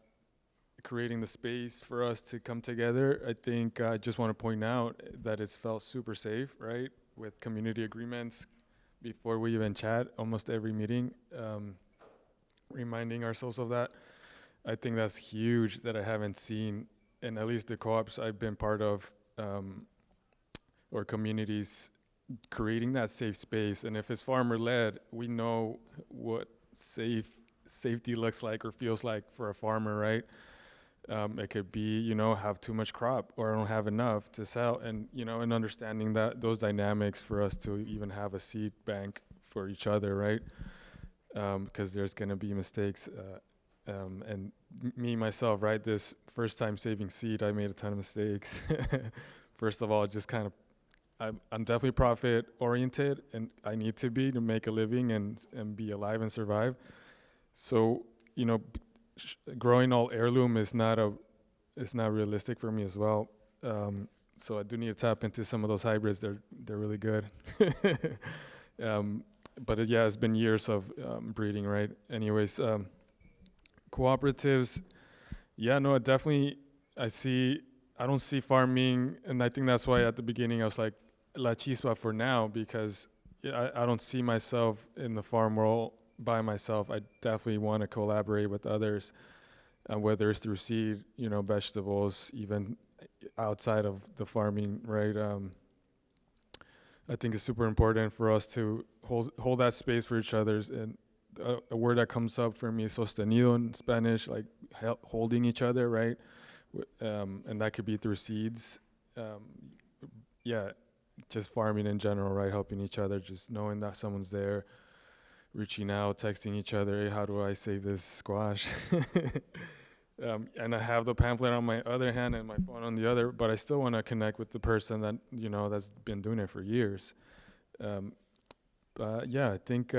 creating the space for us to come together. I think I just want to point out that it's felt super safe, right? With community agreements before we even chat, almost every meeting, reminding ourselves of that. I think that's huge that I haven't seen in at least the co-ops I've been part of, or communities creating that safe space. And if it's farmer led, we know what safety looks like or feels like for a farmer, right? It could be, have too much crop or I don't have enough to sell, and and understanding that those dynamics for us to even have a seed bank for each other, right? Because there's gonna be mistakes, and me myself, right? This first time saving seed, I made a ton of mistakes. First of all, just kind of, I'm definitely profit oriented, and I need to be to make a living and be alive and survive. So growing all heirloom is not realistic for me as well. So I do need to tap into some of those hybrids. They're really good. But it's been years of breeding, right? Anyways, cooperatives, I don't see farming, and I think that's why at the beginning I was like La Chispa for now, because I don't see myself in the farm world by myself. I definitely want to collaborate with others, whether it's through seed, vegetables, even outside of the farming, right? I think it's super important for us to hold that space for each other. And a word that comes up for me is sostenido in Spanish, like holding each other, right? And that could be through seeds. Just farming in general, right? Helping each other, just knowing that someone's there, reaching out, texting each other, hey, how do I save this squash? And I have the pamphlet on my other hand and my phone on the other, but I still want to connect with the person that, that's been doing it for years. I think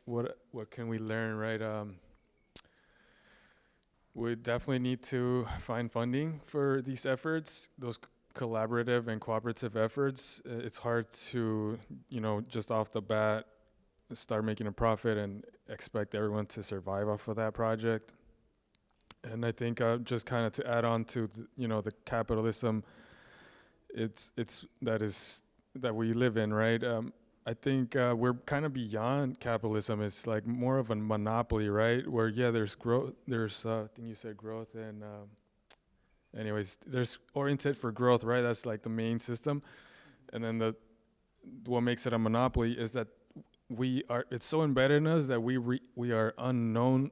what can we learn, right? We definitely need to find funding for these efforts. Those collaborative and cooperative efforts, it's hard to, just off the bat start making a profit and expect everyone to survive off of that project. And I think just kind of to add on to the capitalism, that we live in, right? I think we're kind of beyond capitalism. It's like more of a monopoly, right? Where there's growth. There's I think you said growth, and anyways, there's oriented for growth, right? That's like the main system. And then what makes it a monopoly is that it's so embedded in us that we are unknowingly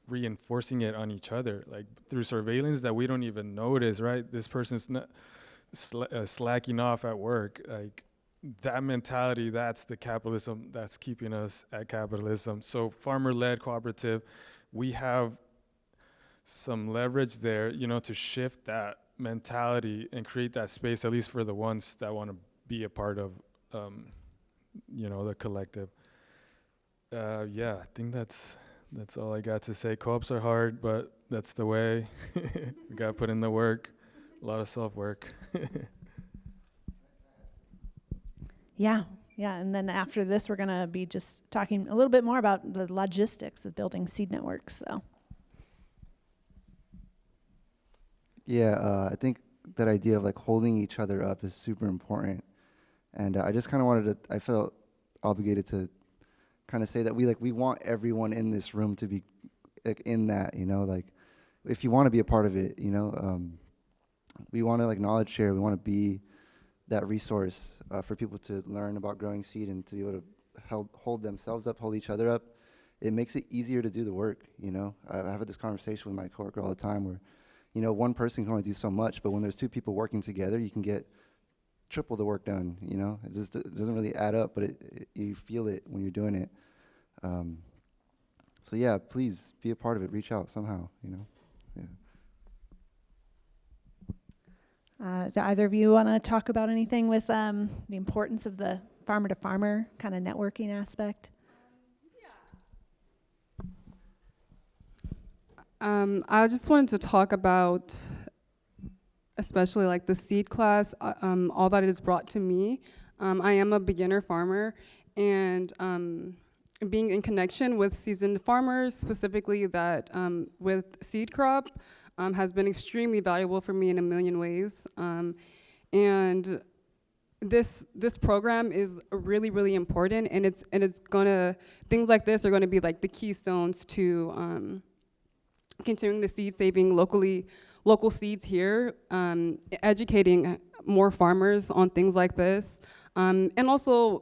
reinforcing it on each other, like through surveillance that we don't even notice, right? This person's not slacking off at work. Like that mentality, that's the capitalism that's keeping us at capitalism. So farmer-led cooperative, we have some leverage there, to shift that mentality and create that space, at least for the ones that want to be a part of, the collective. I think that's all I got to say. Co-ops are hard, but that's the way. We got to put in the work, a lot of self-work. Yeah, and then after this, we're going to be just talking a little bit more about the logistics of building seed networks, so. Yeah, I think that idea of like holding each other up is super important. And I just kind of I felt obligated to kind of say that we want everyone in this room to be like in that, like if you want to be a part of it, we want to like knowledge share. We want to be that resource for people to learn about growing seed and to be able to hold themselves up, hold each other up. It makes it easier to do the work, I have this conversation with my coworker all the time where, one person can only do so much, but when there's two people working together, you can get triple the work done, It just doesn't really add up, but you feel it when you're doing it. So yeah, please be a part of it. Reach out somehow, Yeah. Do either of you want to talk about anything with the importance of the farmer-to-farmer kind of networking aspect? I just wanted to talk about, especially like the seed class, all that it has brought to me. I am a beginner farmer, and being in connection with seasoned farmers, specifically that with seed crop, has been extremely valuable for me in a million ways. And this program is really, really important, and it's gonna, things like this are gonna be like the keystones to continuing the seed saving local seeds here, educating more farmers on things like this, and also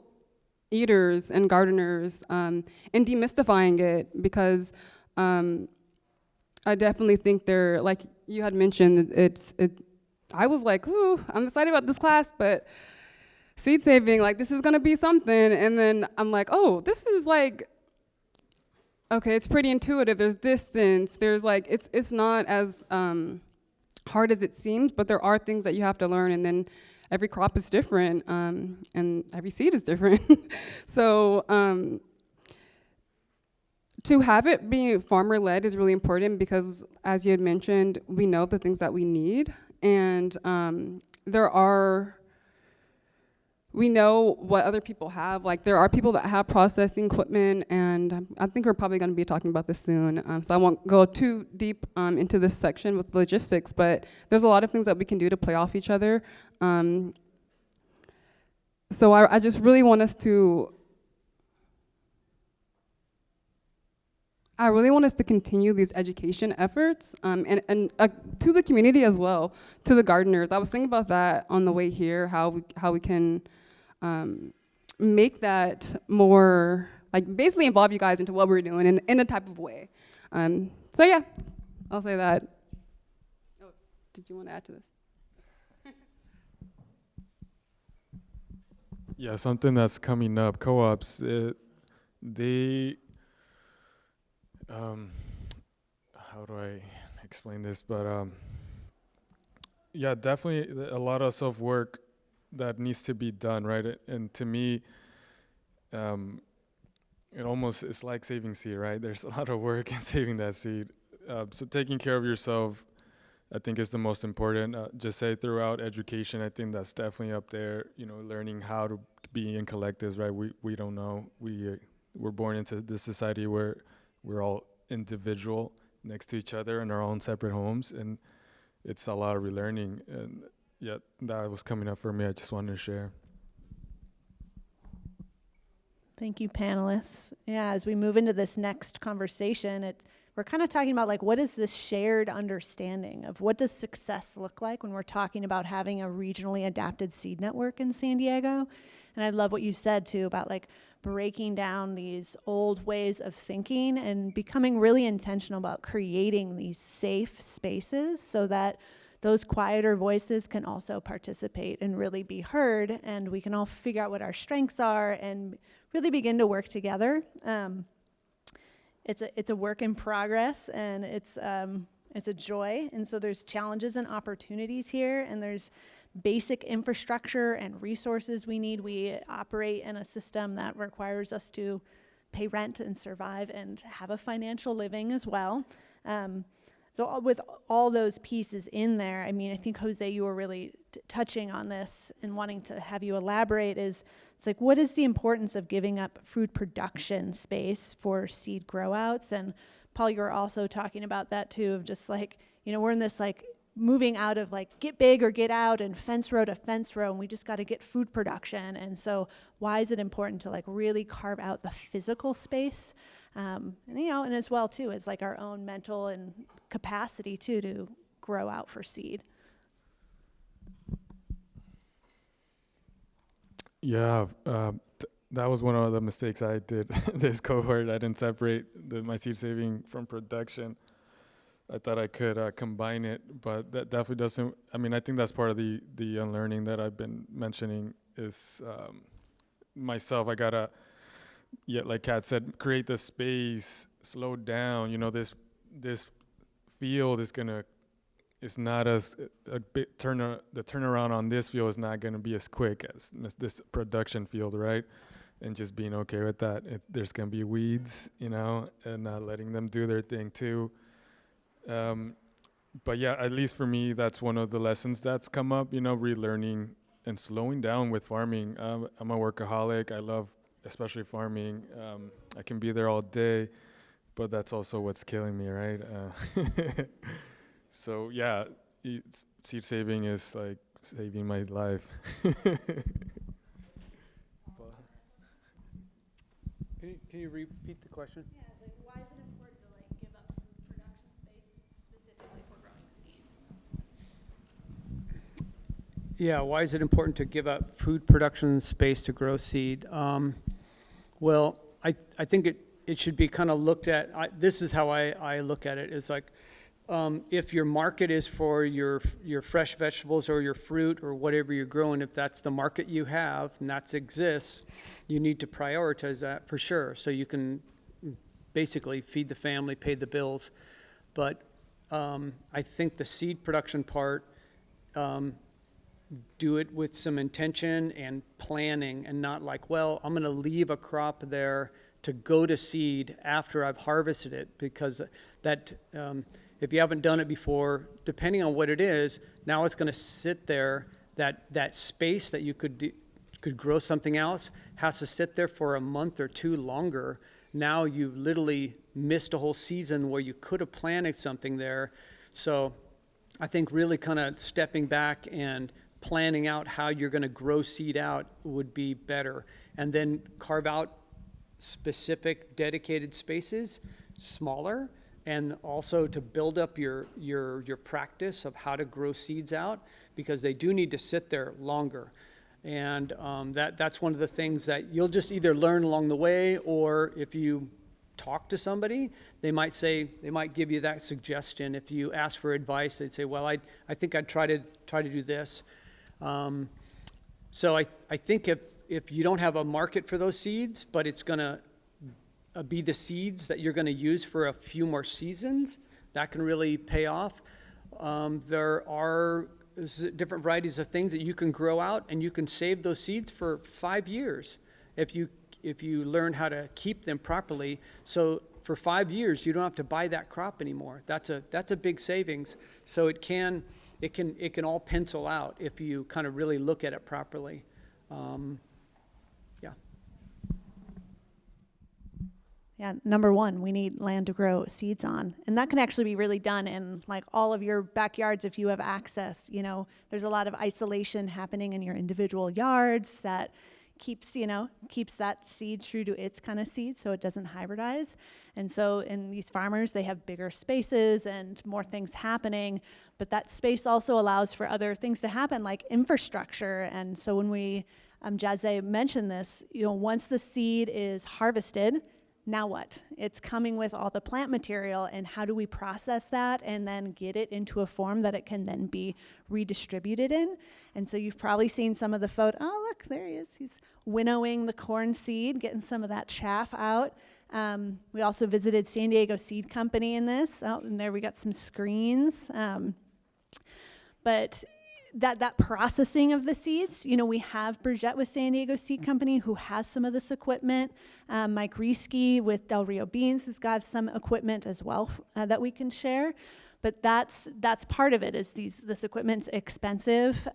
eaters and gardeners, and demystifying it, because I definitely think they're, like you had mentioned, I was like, ooh, I'm excited about this class, but seed saving, like this is gonna be something, and then I'm like, oh, this is like, okay, it's pretty intuitive. There's distance. There's like, it's not as hard as it seems, but there are things that you have to learn, and then every crop is different, and every seed is different. So to have it be farmer-led is really important, because as you had mentioned, we know the things that we need, and we know what other people have. Like there are people that have processing equipment, and I think we're probably gonna be talking about this soon. So I won't go too deep into this section with logistics, but there's a lot of things that we can do to play off each other. So I just really want us to, continue these education efforts, and to the community as well, to the gardeners. I was thinking about that on the way here, how we can make that more, like basically involve you guys into what we're doing in a type of way. So yeah, I'll say that. Oh, did you want to add to this? Yeah, something that's coming up, co-ops, they, how do I explain this? But yeah, definitely a lot of self-work that needs to be done, right? And to me, it's like saving seed, right? There's a lot of work in saving that seed. So taking care of yourself, I think is the most important. Just say throughout education, I think that's definitely up there. You know, learning how to be in collectives, right? We don't know. We're born into this society where we're all individual next to each other in our own separate homes, and it's a lot of relearning. And yeah, that was coming up for me. I just wanted to share. Thank you, panelists. Yeah, as we move into this next conversation, we're kind of talking about like, what is this shared understanding of what does success look like when we're talking about having a regionally adapted seed network in San Diego? And I love what you said too about like breaking down these old ways of thinking and becoming really intentional about creating these safe spaces so that those quieter voices can also participate and really be heard, and we can all figure out what our strengths are and really begin to work together. It's a work in progress, and it's a joy. And so there's challenges and opportunities here, and there's basic infrastructure and resources we need. We operate in a system that requires us to pay rent and survive and have a financial living as well. So with all those pieces in there, I mean, I think, Jose, you were really touching on this and wanting to have you elaborate it's like, what is the importance of giving up food production space for seed grow outs? And Paul, you were also talking about that too, of just like, you know, we're in this like moving out of like get big or get out and fence row to fence row, and we just got to get food production. And so why is it important to like really carve out the physical space? And, you know, and as well too, as like our own mental and capacity too to grow out for seed. Yeah, that was one of the mistakes I did this cohort. I didn't separate my seed saving from production. I thought I could combine it, but that definitely doesn't. I mean, I think that's part of the unlearning that I've been mentioning is myself. I gotta, like Kat said, create the space, slow down. You know, this field is gonna. It's not as a bit the turnaround on this field is not going to be as quick as this production field, right? And just being okay with that. There's going to be weeds, you know, and letting them do their thing too. But yeah, at least for me, that's one of the lessons that's come up, you know, relearning and slowing down with farming. I'm a workaholic. I love especially farming. I can be there all day, but that's also what's killing me, right? So yeah, seed saving is like saving my life. Can you repeat the question? Yeah, it's like, why is it important to like give up food production space specifically for growing seeds? Yeah, why is it important to give up food production space to grow seed? Well, I think it should be kind of looked at. This is how I look at it. It's like, if your market is for your fresh vegetables or your fruit or whatever you're growing, if that's the market you have and that exists, you need to prioritize that for sure, so you can basically feed the family, pay the bills. But I think the seed production part, do it with some intention and planning, and not like, well, I'm going to leave a crop there to go to seed after I've harvested it, because that if you haven't done it before, depending on what it is, now it's going to sit there. That space that you could grow something else has to sit there for a month or two longer. Now you've literally missed a whole season where you could have planted something there. So I think really kind of stepping back and planning out how you're going to grow seed out would be better. And then carve out specific dedicated spaces, smaller, and also to build up your practice of how to grow seeds out, because they do need to sit there longer. And that's one of the things that you'll just either learn along the way, or if you talk to somebody, they might give you that suggestion. If you ask for advice, they'd say, well, I think I'd try to do this. So I think if you don't have a market for those seeds, but it's going to be the seeds that you're going to use for a few more seasons, that can really pay off. There are different varieties of things that you can grow out, and you can save those seeds for 5 years if you learn how to keep them properly. So for 5 years, you don't have to buy that crop anymore. That's a big savings. So it can all pencil out if you kind of really look at it properly. Yeah. Yeah, number one, we need land to grow seeds on. And that can actually be really done in like all of your backyards if you have access. You know, there's a lot of isolation happening in your individual yards that keeps that seed true to its kind of seed so it doesn't hybridize. And so in these farmers, they have bigger spaces and more things happening, but that space also allows for other things to happen like infrastructure. And so when we, Jazzy mentioned this, you know, once the seed is harvested, now what? It's coming with all the plant material, and how do we process that and then get it into a form that it can then be redistributed in? And so you've probably seen some of the photo. Oh, look, there he is. He's winnowing the corn seed, getting some of that chaff out. We also visited San Diego Seed Company in this. Oh, and there we got some screens. But that processing of the seeds, you know, we have Brigitte with San Diego Seed Company who has some of this equipment. Mike Rieske with Del Rio Beans has got some equipment as well that we can share. But that's part of it, is this equipment's expensive,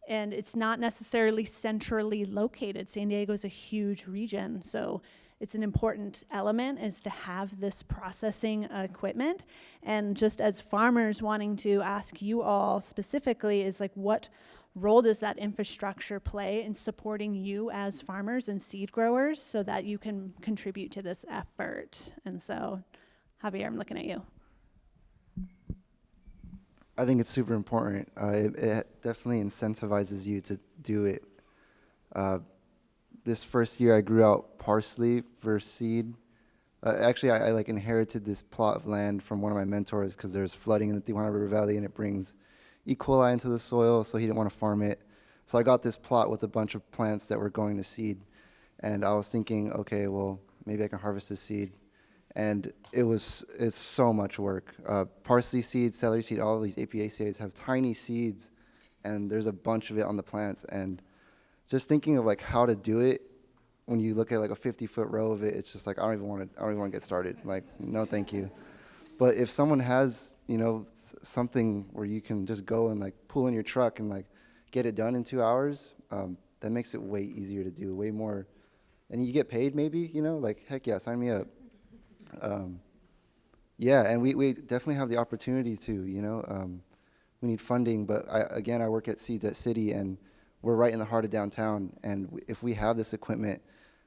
and it's not necessarily centrally located. San Diego's a huge region, so it's an important element is to have this processing equipment. And just as farmers, wanting to ask you all specifically is like, what role does that infrastructure play in supporting you as farmers and seed growers so that you can contribute to this effort? And so, Javier, I'm looking at you. I think it's super important. It definitely incentivizes you to do it. This first year I grew out parsley for seed. Actually, I like inherited this plot of land from one of my mentors because there's flooding in the Tijuana River Valley and it brings E. coli into the soil, so he didn't want to farm it. So I got this plot with a bunch of plants that were going to seed. And I was thinking, okay, well, maybe I can harvest this seed. And it's so much work. Parsley seed, celery seed, all of these APA seeds have tiny seeds, and there's a bunch of it on the plants. And just thinking of like how to do it, when you look at like a 50-foot row of it, it's just like I don't even want to get started. Like, no, thank you. But if someone has, you know, something where you can just go and like pull in your truck and like get it done in 2 hours, that makes it way easier to do, way more, and you get paid maybe, you know, like heck yeah, sign me up. Yeah, and we definitely have the opportunity to, you know, we need funding, but I work at Seeds at City, and we're right in the heart of downtown, and if we have this equipment,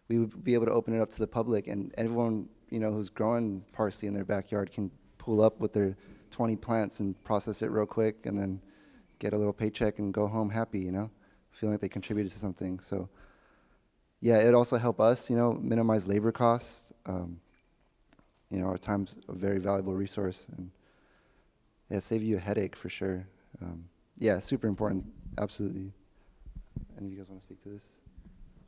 we would be able to open it up to the public, and everyone, you know, who's growing parsley in their backyard can pull up with their 20 plants and process it real quick, and then get a little paycheck and go home happy, you know, feeling like they contributed to something. So yeah, it also help us, you know, minimize labor costs. You know, our time's a very valuable resource, and yeah, save you a headache for sure. Yeah, super important, absolutely. Any of you guys want to speak to this?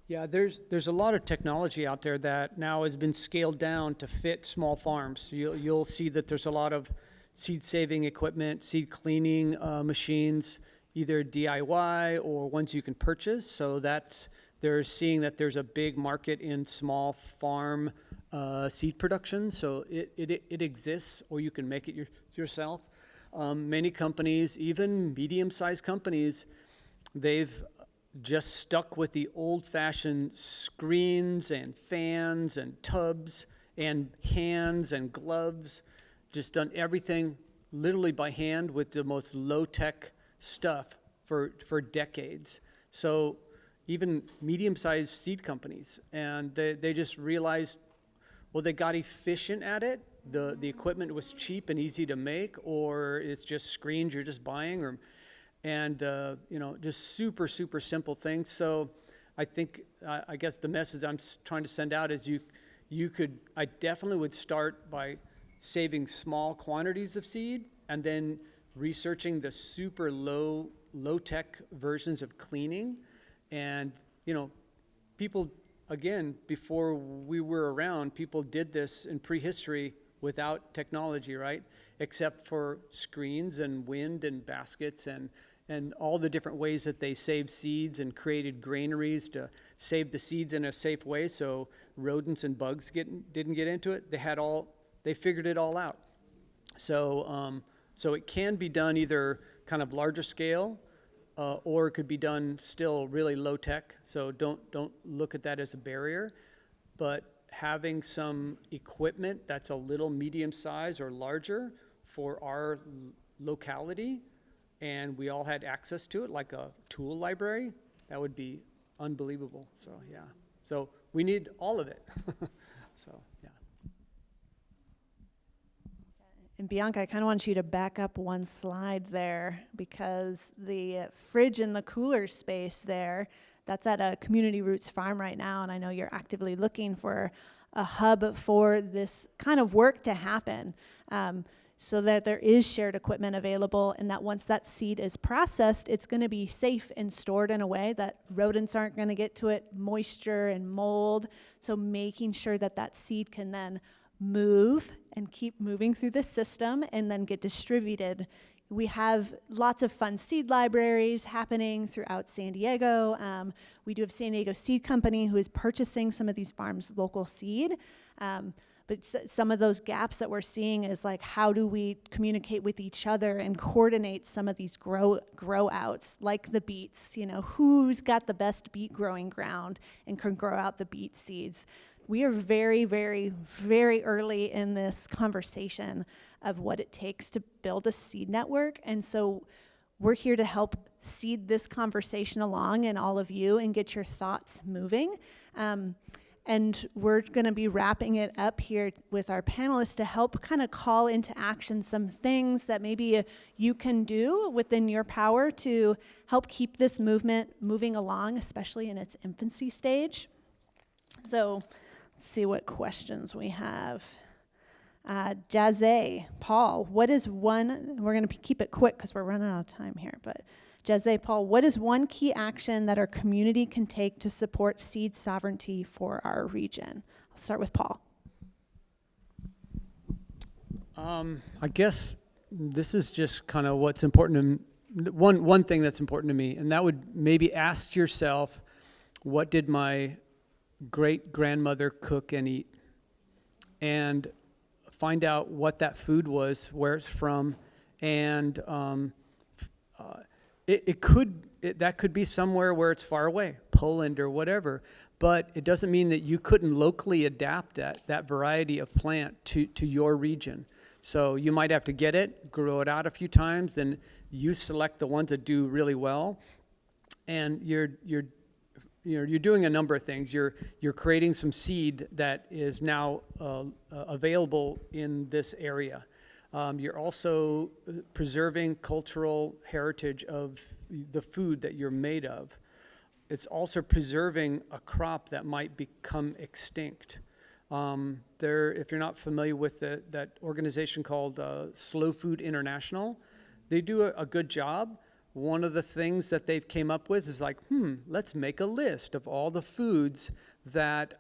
Yeah, there's a lot of technology out there that now has been scaled down to fit small farms. You'll see that there's a lot of seed saving equipment, seed cleaning machines, either DIY or ones you can purchase. So they're seeing that there's a big market in small farm seed production. So it exists, or you can make it yourself. Many companies, even medium-sized companies, they've just stuck with the old-fashioned screens and fans and tubs and hands and gloves, just done everything literally by hand with the most low-tech stuff for decades. So even medium-sized seed companies, and they just realized, well, they got efficient at it. The equipment was cheap and easy to make, or it's just screens you're just buying, and you know, just super simple things. So I think I guess the message I'm trying to send out is I definitely would start by saving small quantities of seed and then researching the super low tech versions of cleaning. And you know, people, again, before we were around, people did this in prehistory without technology, right? Except for screens and wind and baskets and and all the different ways that they saved seeds and created granaries to save the seeds in a safe way so rodents and bugs didn't get into it. They figured it all out. So so it can be done either kind of larger scale, or it could be done still really low tech. So don't look at that as a barrier, but having some equipment that's a little medium size or larger for our locality, and we all had access to it, like a tool library, that would be unbelievable. So yeah, so we need all of it. So yeah. And Bianca, I kind of want you to back up one slide there, because the fridge and the cooler space there, that's at a Community Roots farm right now, and I know you're actively looking for a hub for this kind of work to happen, so that there is shared equipment available, and that once that seed is processed, it's going to be safe and stored in a way that rodents aren't going to get to it, moisture and mold. So making sure that that seed can then move and keep moving through the system and then get distributed. We have lots of fun seed libraries happening throughout San Diego. We do have San Diego Seed Company who is purchasing some of these farms' local seed. But some of those gaps that we're seeing is like, how do we communicate with each other and coordinate some of these grow outs, like the beets? You know, who's got the best beet growing ground and can grow out the beet seeds? We are very, very, very early in this conversation of what it takes to build a seed network. And so we're here to help seed this conversation along, and all of you, and get your thoughts moving. And we're going to be wrapping it up here with our panelists to help kind of call into action some things that maybe you can do within your power to help keep this movement moving along, especially in its infancy stage. So let's see what questions we have. Jazé, Paul, what is one, we're going to keep it quick because we're running out of time here, but Jazé, Paul, what is one key action that our community can take to support seed sovereignty for our region? I'll start with Paul. I guess this is just kind of what's important to one thing that's important to me, and that would maybe ask yourself, what did my great-grandmother cook and eat? And find out what that food was, where it's from, and that could be somewhere where it's far away, Poland or whatever, but it doesn't mean that you couldn't locally adapt that variety of plant to your region. So you might have to get it, grow it out a few times, then you select the ones that do really well, and you're doing a number of things. You're creating some seed that is now available in this area. You're also preserving cultural heritage of the food that you're made of. It's also preserving a crop that might become extinct. If you're not familiar with that organization called Slow Food International, they do a good job. One of the things that they've came up with is like, let's make a list of all the foods that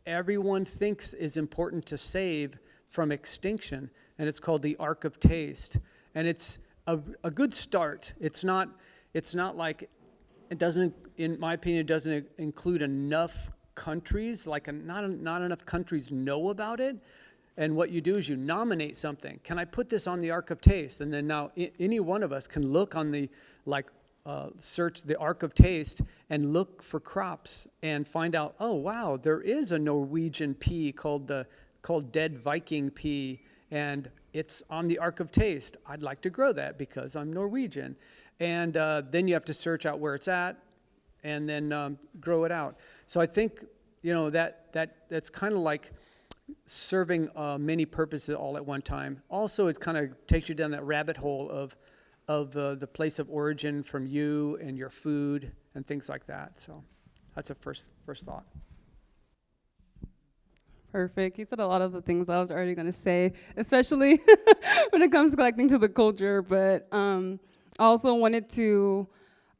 everyone thinks is important to save from extinction, and it's called the Ark of Taste, and it's a good start. It's not like, it doesn't, in my opinion, it doesn't include enough countries, like not enough countries know about it. And what you do is you nominate something. Can I put this on the Ark of Taste? And then now any one of us can look on the, search the Ark of Taste and look for crops and find out, oh wow, there is a Norwegian pea called Dead Viking pea, and it's on the Ark of Taste. I'd like to grow that because I'm Norwegian. And then you have to search out where it's at, and then grow it out. So I think that's kind of like serving many purposes all at one time. Also, it kind of takes you down that rabbit hole of the place of origin from you and your food and things like that. So that's a first thought. Perfect. He said a lot of the things I was already going to say, especially when it comes to collecting to the culture. But I also wanted to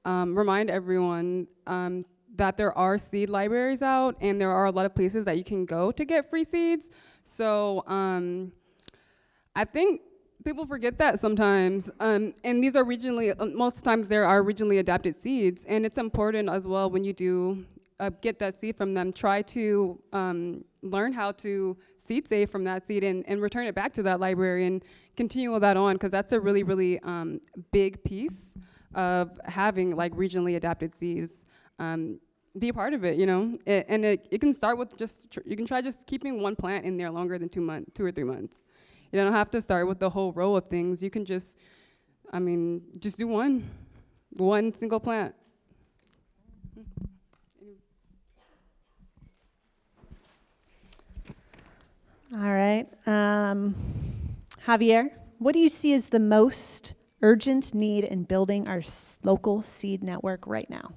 remind everyone that there are seed libraries out, and there are a lot of places that you can go to get free seeds. So I think People forget that sometimes. And these are most times there are regionally adapted seeds. And it's important as well when you do get that seed from them, try to learn how to seed save from that seed and return it back to that library and continue that on, because that's a really, really big piece of having like regionally adapted seeds. Be a part of it, you know? It can start with you can try just keeping one plant in there longer than 2 or 3 months. You don't have to start with the whole row of things. You can just do one single plant. All right. Javier, what do you see as the most urgent need in building our local seed network right now?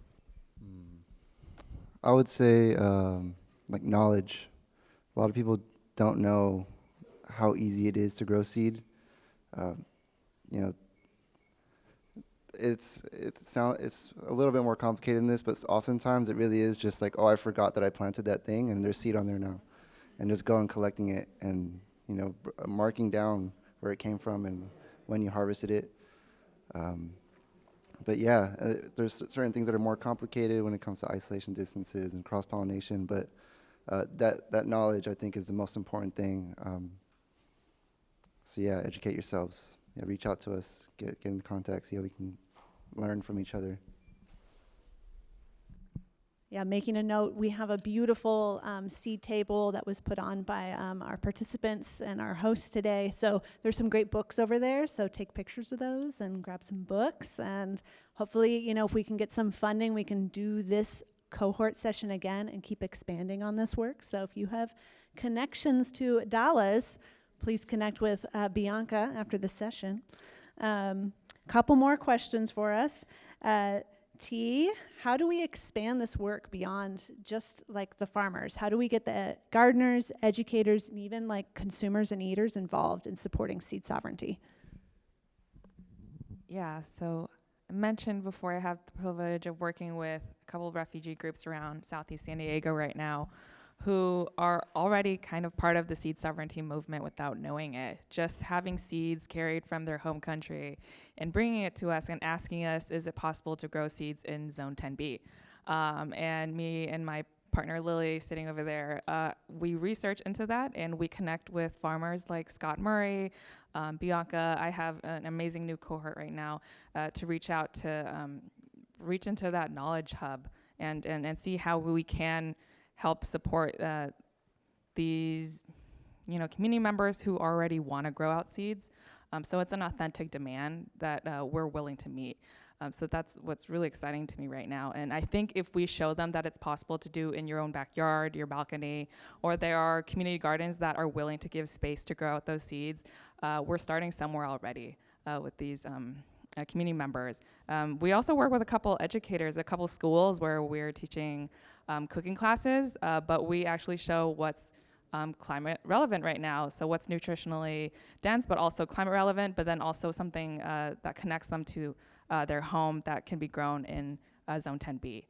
I would say like knowledge. A lot of people don't know how easy it is to grow seed. You know, it's a little bit more complicated than this, but oftentimes it really is just like, oh, I forgot that I planted that thing, and there's seed on there now, and just going collecting it and marking down where it came from and when you harvested it. But yeah, there's certain things that are more complicated when it comes to isolation distances and cross-pollination, but that knowledge, I think, is the most important thing. So yeah, educate yourselves. Yeah, reach out to us, get in contact, see how we can learn from each other. Yeah, making a note, we have a beautiful seed table that was put on by our participants and our hosts today. So there's some great books over there, so take pictures of those and grab some books. And hopefully, if we can get some funding, we can do this cohort session again and keep expanding on this work. So if you have connections to Dallas, please connect with Bianca after the session. Couple more questions for us. T, how do we expand this work beyond just like the farmers? How do we get the gardeners, educators, and even like consumers and eaters involved in supporting seed sovereignty? Yeah, so I mentioned before I have the privilege of working with a couple of refugee groups around Southeast San Diego right now who are already kind of part of the seed sovereignty movement without knowing it. Just having seeds carried from their home country and bringing it to us and asking us, is it possible to grow seeds in Zone 10B? And me and my partner Lily sitting over there, we research into that and we connect with farmers like Scott Murray, Bianca. I have an amazing new cohort right now to reach out to reach into that knowledge hub and see how we can help support these, community members who already want to grow out seeds. So it's an authentic demand that we're willing to meet. So that's what's really exciting to me right now. And I think if we show them that it's possible to do in your own backyard, your balcony, or there are community gardens that are willing to give space to grow out those seeds, we're starting somewhere already with these community members. We also work with a couple educators, a couple schools where we're teaching cooking classes, but we actually show what's climate relevant right now. So what's nutritionally dense, but also climate relevant, but then also something that connects them to their home that can be grown in Zone 10B.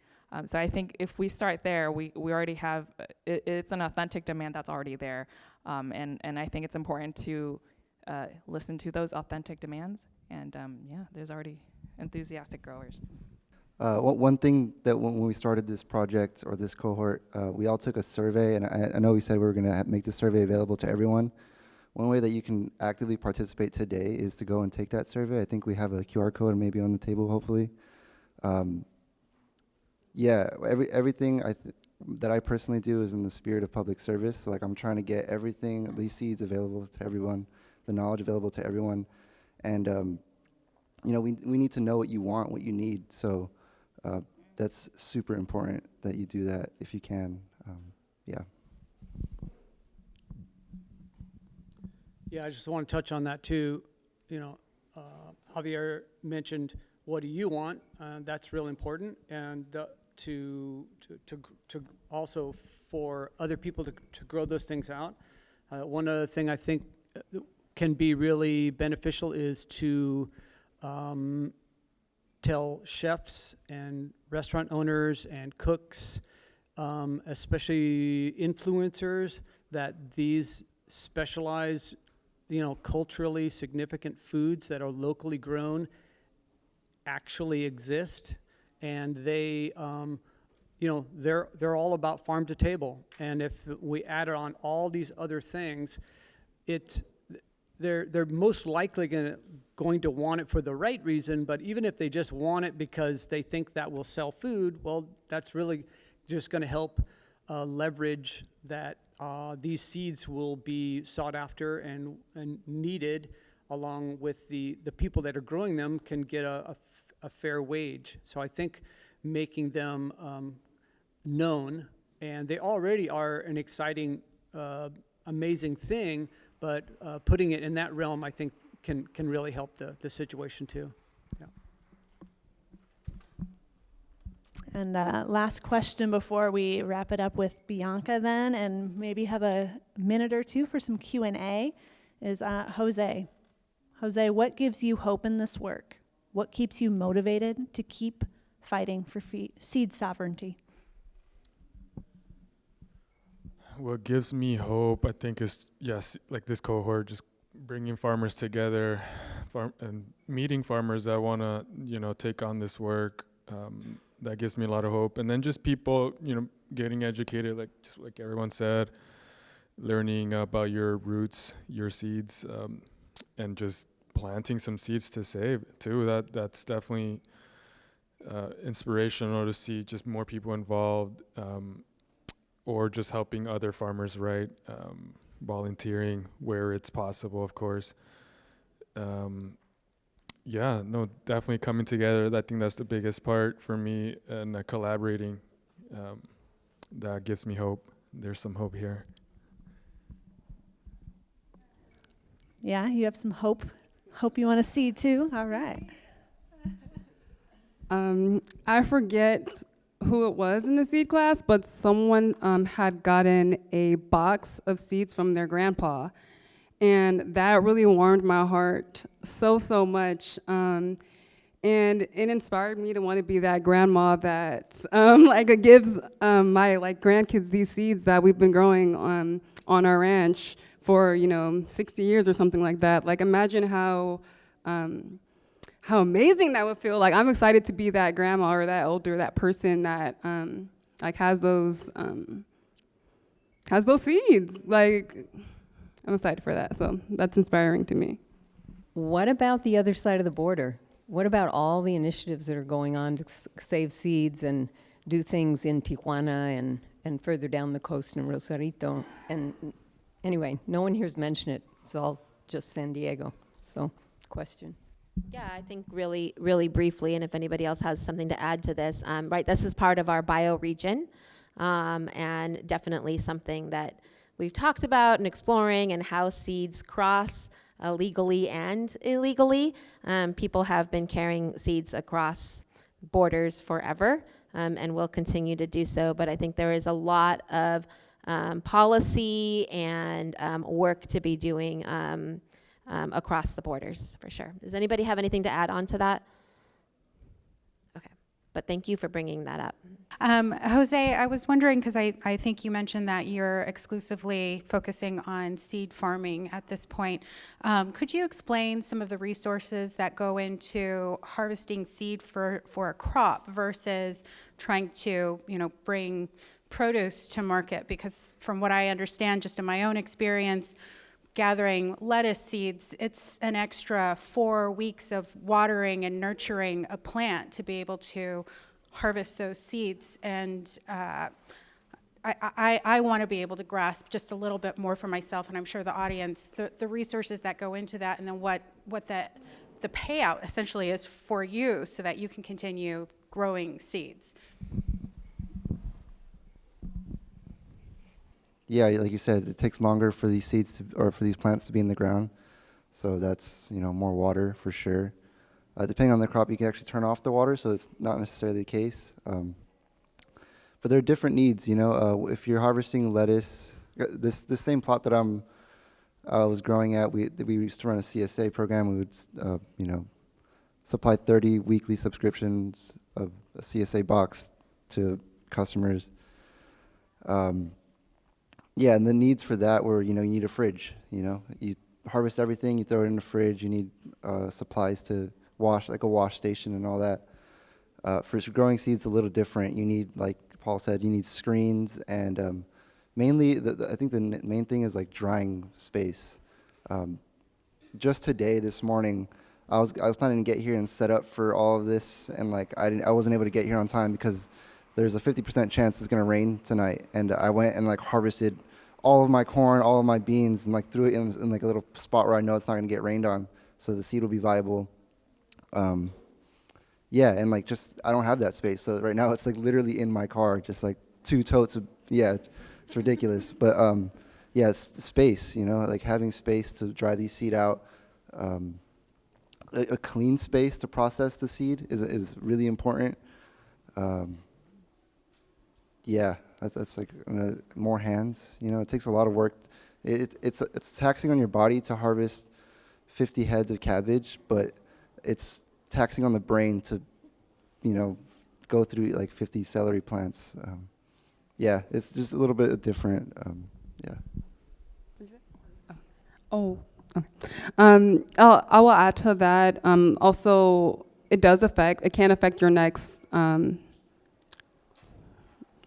So I think if we start there, we already have, it's an authentic demand that's already there. And I think it's important to listen to those authentic demands. And there's already enthusiastic growers. One thing that when we started this project or this cohort, we all took a survey, and I know we said we were going to make the survey available to everyone. One way that you can actively participate today is to go and take that survey. I think we have a QR code maybe on the table, hopefully. Everything that I personally do is in the spirit of public service. So like I'm trying to get everything, these seeds available to everyone, the knowledge available to everyone, and we need to know what you want, what you need. So. That's super important that you do that if you can. Yeah, I just want to touch on that too. Javier mentioned, what do you want? That's real important, and to also for other people to grow those things out. One other thing I think can be really beneficial is to tell chefs and restaurant owners and cooks, especially influencers, that these specialized culturally significant foods that are locally grown actually exist, and they, they're all about farm to table. And if we add on all these other things, they're most likely going to want it for the right reason. But even if they just want it because they think that will sell food, well, that's really just going to help leverage that these seeds will be sought after and needed, along with the people that are growing them can get a fair wage. So I think making them known, and they already are an exciting, amazing thing, but putting it in that realm, I think, can really help the situation too. Yeah. And last question before we wrap it up with Bianca then, and maybe have a minute or two for some Q&A, is Jose. Jose, what gives you hope in this work? What keeps you motivated to keep fighting for seed sovereignty? What gives me hope, I think, is, yes, like this cohort, just bringing farmers together, and meeting farmers that want to, take on this work. That gives me a lot of hope. And then just people, getting educated, just like everyone said, learning about your roots, your seeds, and just planting some seeds to save too. That's definitely inspirational to see just more people involved, or just helping other farmers, right? Volunteering where it's possible, of course. Definitely coming together. I think that's the biggest part for me, and collaborating. That gives me hope. There's some hope here. Yeah, you have some hope. Hope you want to see too. All right. I forget who it was in the seed class, but someone had gotten a box of seeds from their grandpa. And that really warmed my heart so much. And it inspired me to want to be that grandma that gives my grandkids these seeds that we've been growing on our ranch for 60 years or something like that. Imagine how amazing that would feel. I'm excited to be that grandma or that older, that person that has those seeds. I'm excited for that, so that's inspiring to me. What about the other side of the border? What about all the initiatives that are going on to save seeds and do things in Tijuana and further down the coast in Rosarito? And anyway, no one here's mentioned it. It's all just San Diego. So, question. Yeah, I think really, really briefly, and if anybody else has something to add to this, right, this is part of our bioregion, and definitely something that we've talked about and exploring, and how seeds cross legally and illegally. People have been carrying seeds across borders forever, and will continue to do so. But I think there is a lot of policy and work to be doing across the borders, for sure. Does anybody have anything to add on to that? Okay, but thank you for bringing that up. Jose, I was wondering, because I think you mentioned that you're exclusively focusing on seed farming at this point. Could you explain some of the resources that go into harvesting seed for a crop versus trying to, bring produce to market? Because from what I understand, just in my own experience, gathering lettuce seeds, it's an extra 4 weeks of watering and nurturing a plant to be able to harvest those seeds. And I want to be able to grasp just a little bit more for myself, and I'm sure the audience, the resources that go into that, and then what the payout essentially is for you so that you can continue growing seeds. Yeah, like you said, it takes longer for these seeds or for these plants to be in the ground. So that's, more water for sure. Depending on the crop, you can actually turn off the water, so it's not necessarily the case. But there are different needs, if you're harvesting lettuce, this same plot that I was growing at, we used to run a CSA program. We would, supply 30 weekly subscriptions of a CSA box to customers. Yeah, and the needs for that were, you need a fridge, you harvest everything, you throw it in the fridge. You need supplies to wash, like a wash station and all that. For growing seeds, a little different. You need, like Paul said, you need screens, and mainly, I think the main thing is like drying space. Just today, this morning, I was planning to get here and set up for all of this, and like I wasn't able to get here on time because there's a 50% chance it's gonna rain tonight. And I went and like harvested all of my corn, all of my beans, and like threw it in like a little spot where I know it's not gonna get rained on, so the seed will be viable. Yeah, and like just I don't have that space, so right now it's like literally in my car, just like 2 totes of, yeah, it's ridiculous. But yeah, it's space, you know, like having space to dry these seed out. A clean space to process the seed is really important. Yeah, that's like more hands. You know, it takes a lot of work. It's taxing on your body to harvest 50 heads of cabbage, but it's taxing on the brain to, you know, go through like 50 celery plants. Yeah, it's just a little bit different. Yeah. Oh, okay. I will add to that. Also, it can affect your next.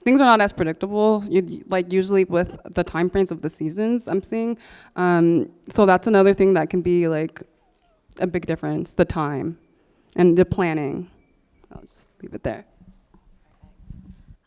Things are not as predictable, like usually with the time frames of the seasons I'm seeing. So that's another thing that can be like a big difference, the time and the planning. I'll just leave it there.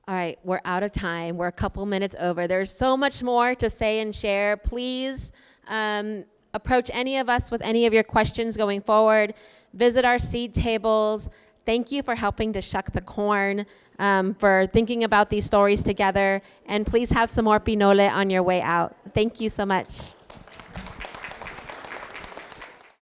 All right, we're out of time. We're a couple minutes over. There's so much more to say and share. Please approach any of us with any of your questions going forward. Visit our seed tables. Thank you for helping to shuck the corn, for thinking about these stories together. And please have some more pinole on your way out. Thank you so much.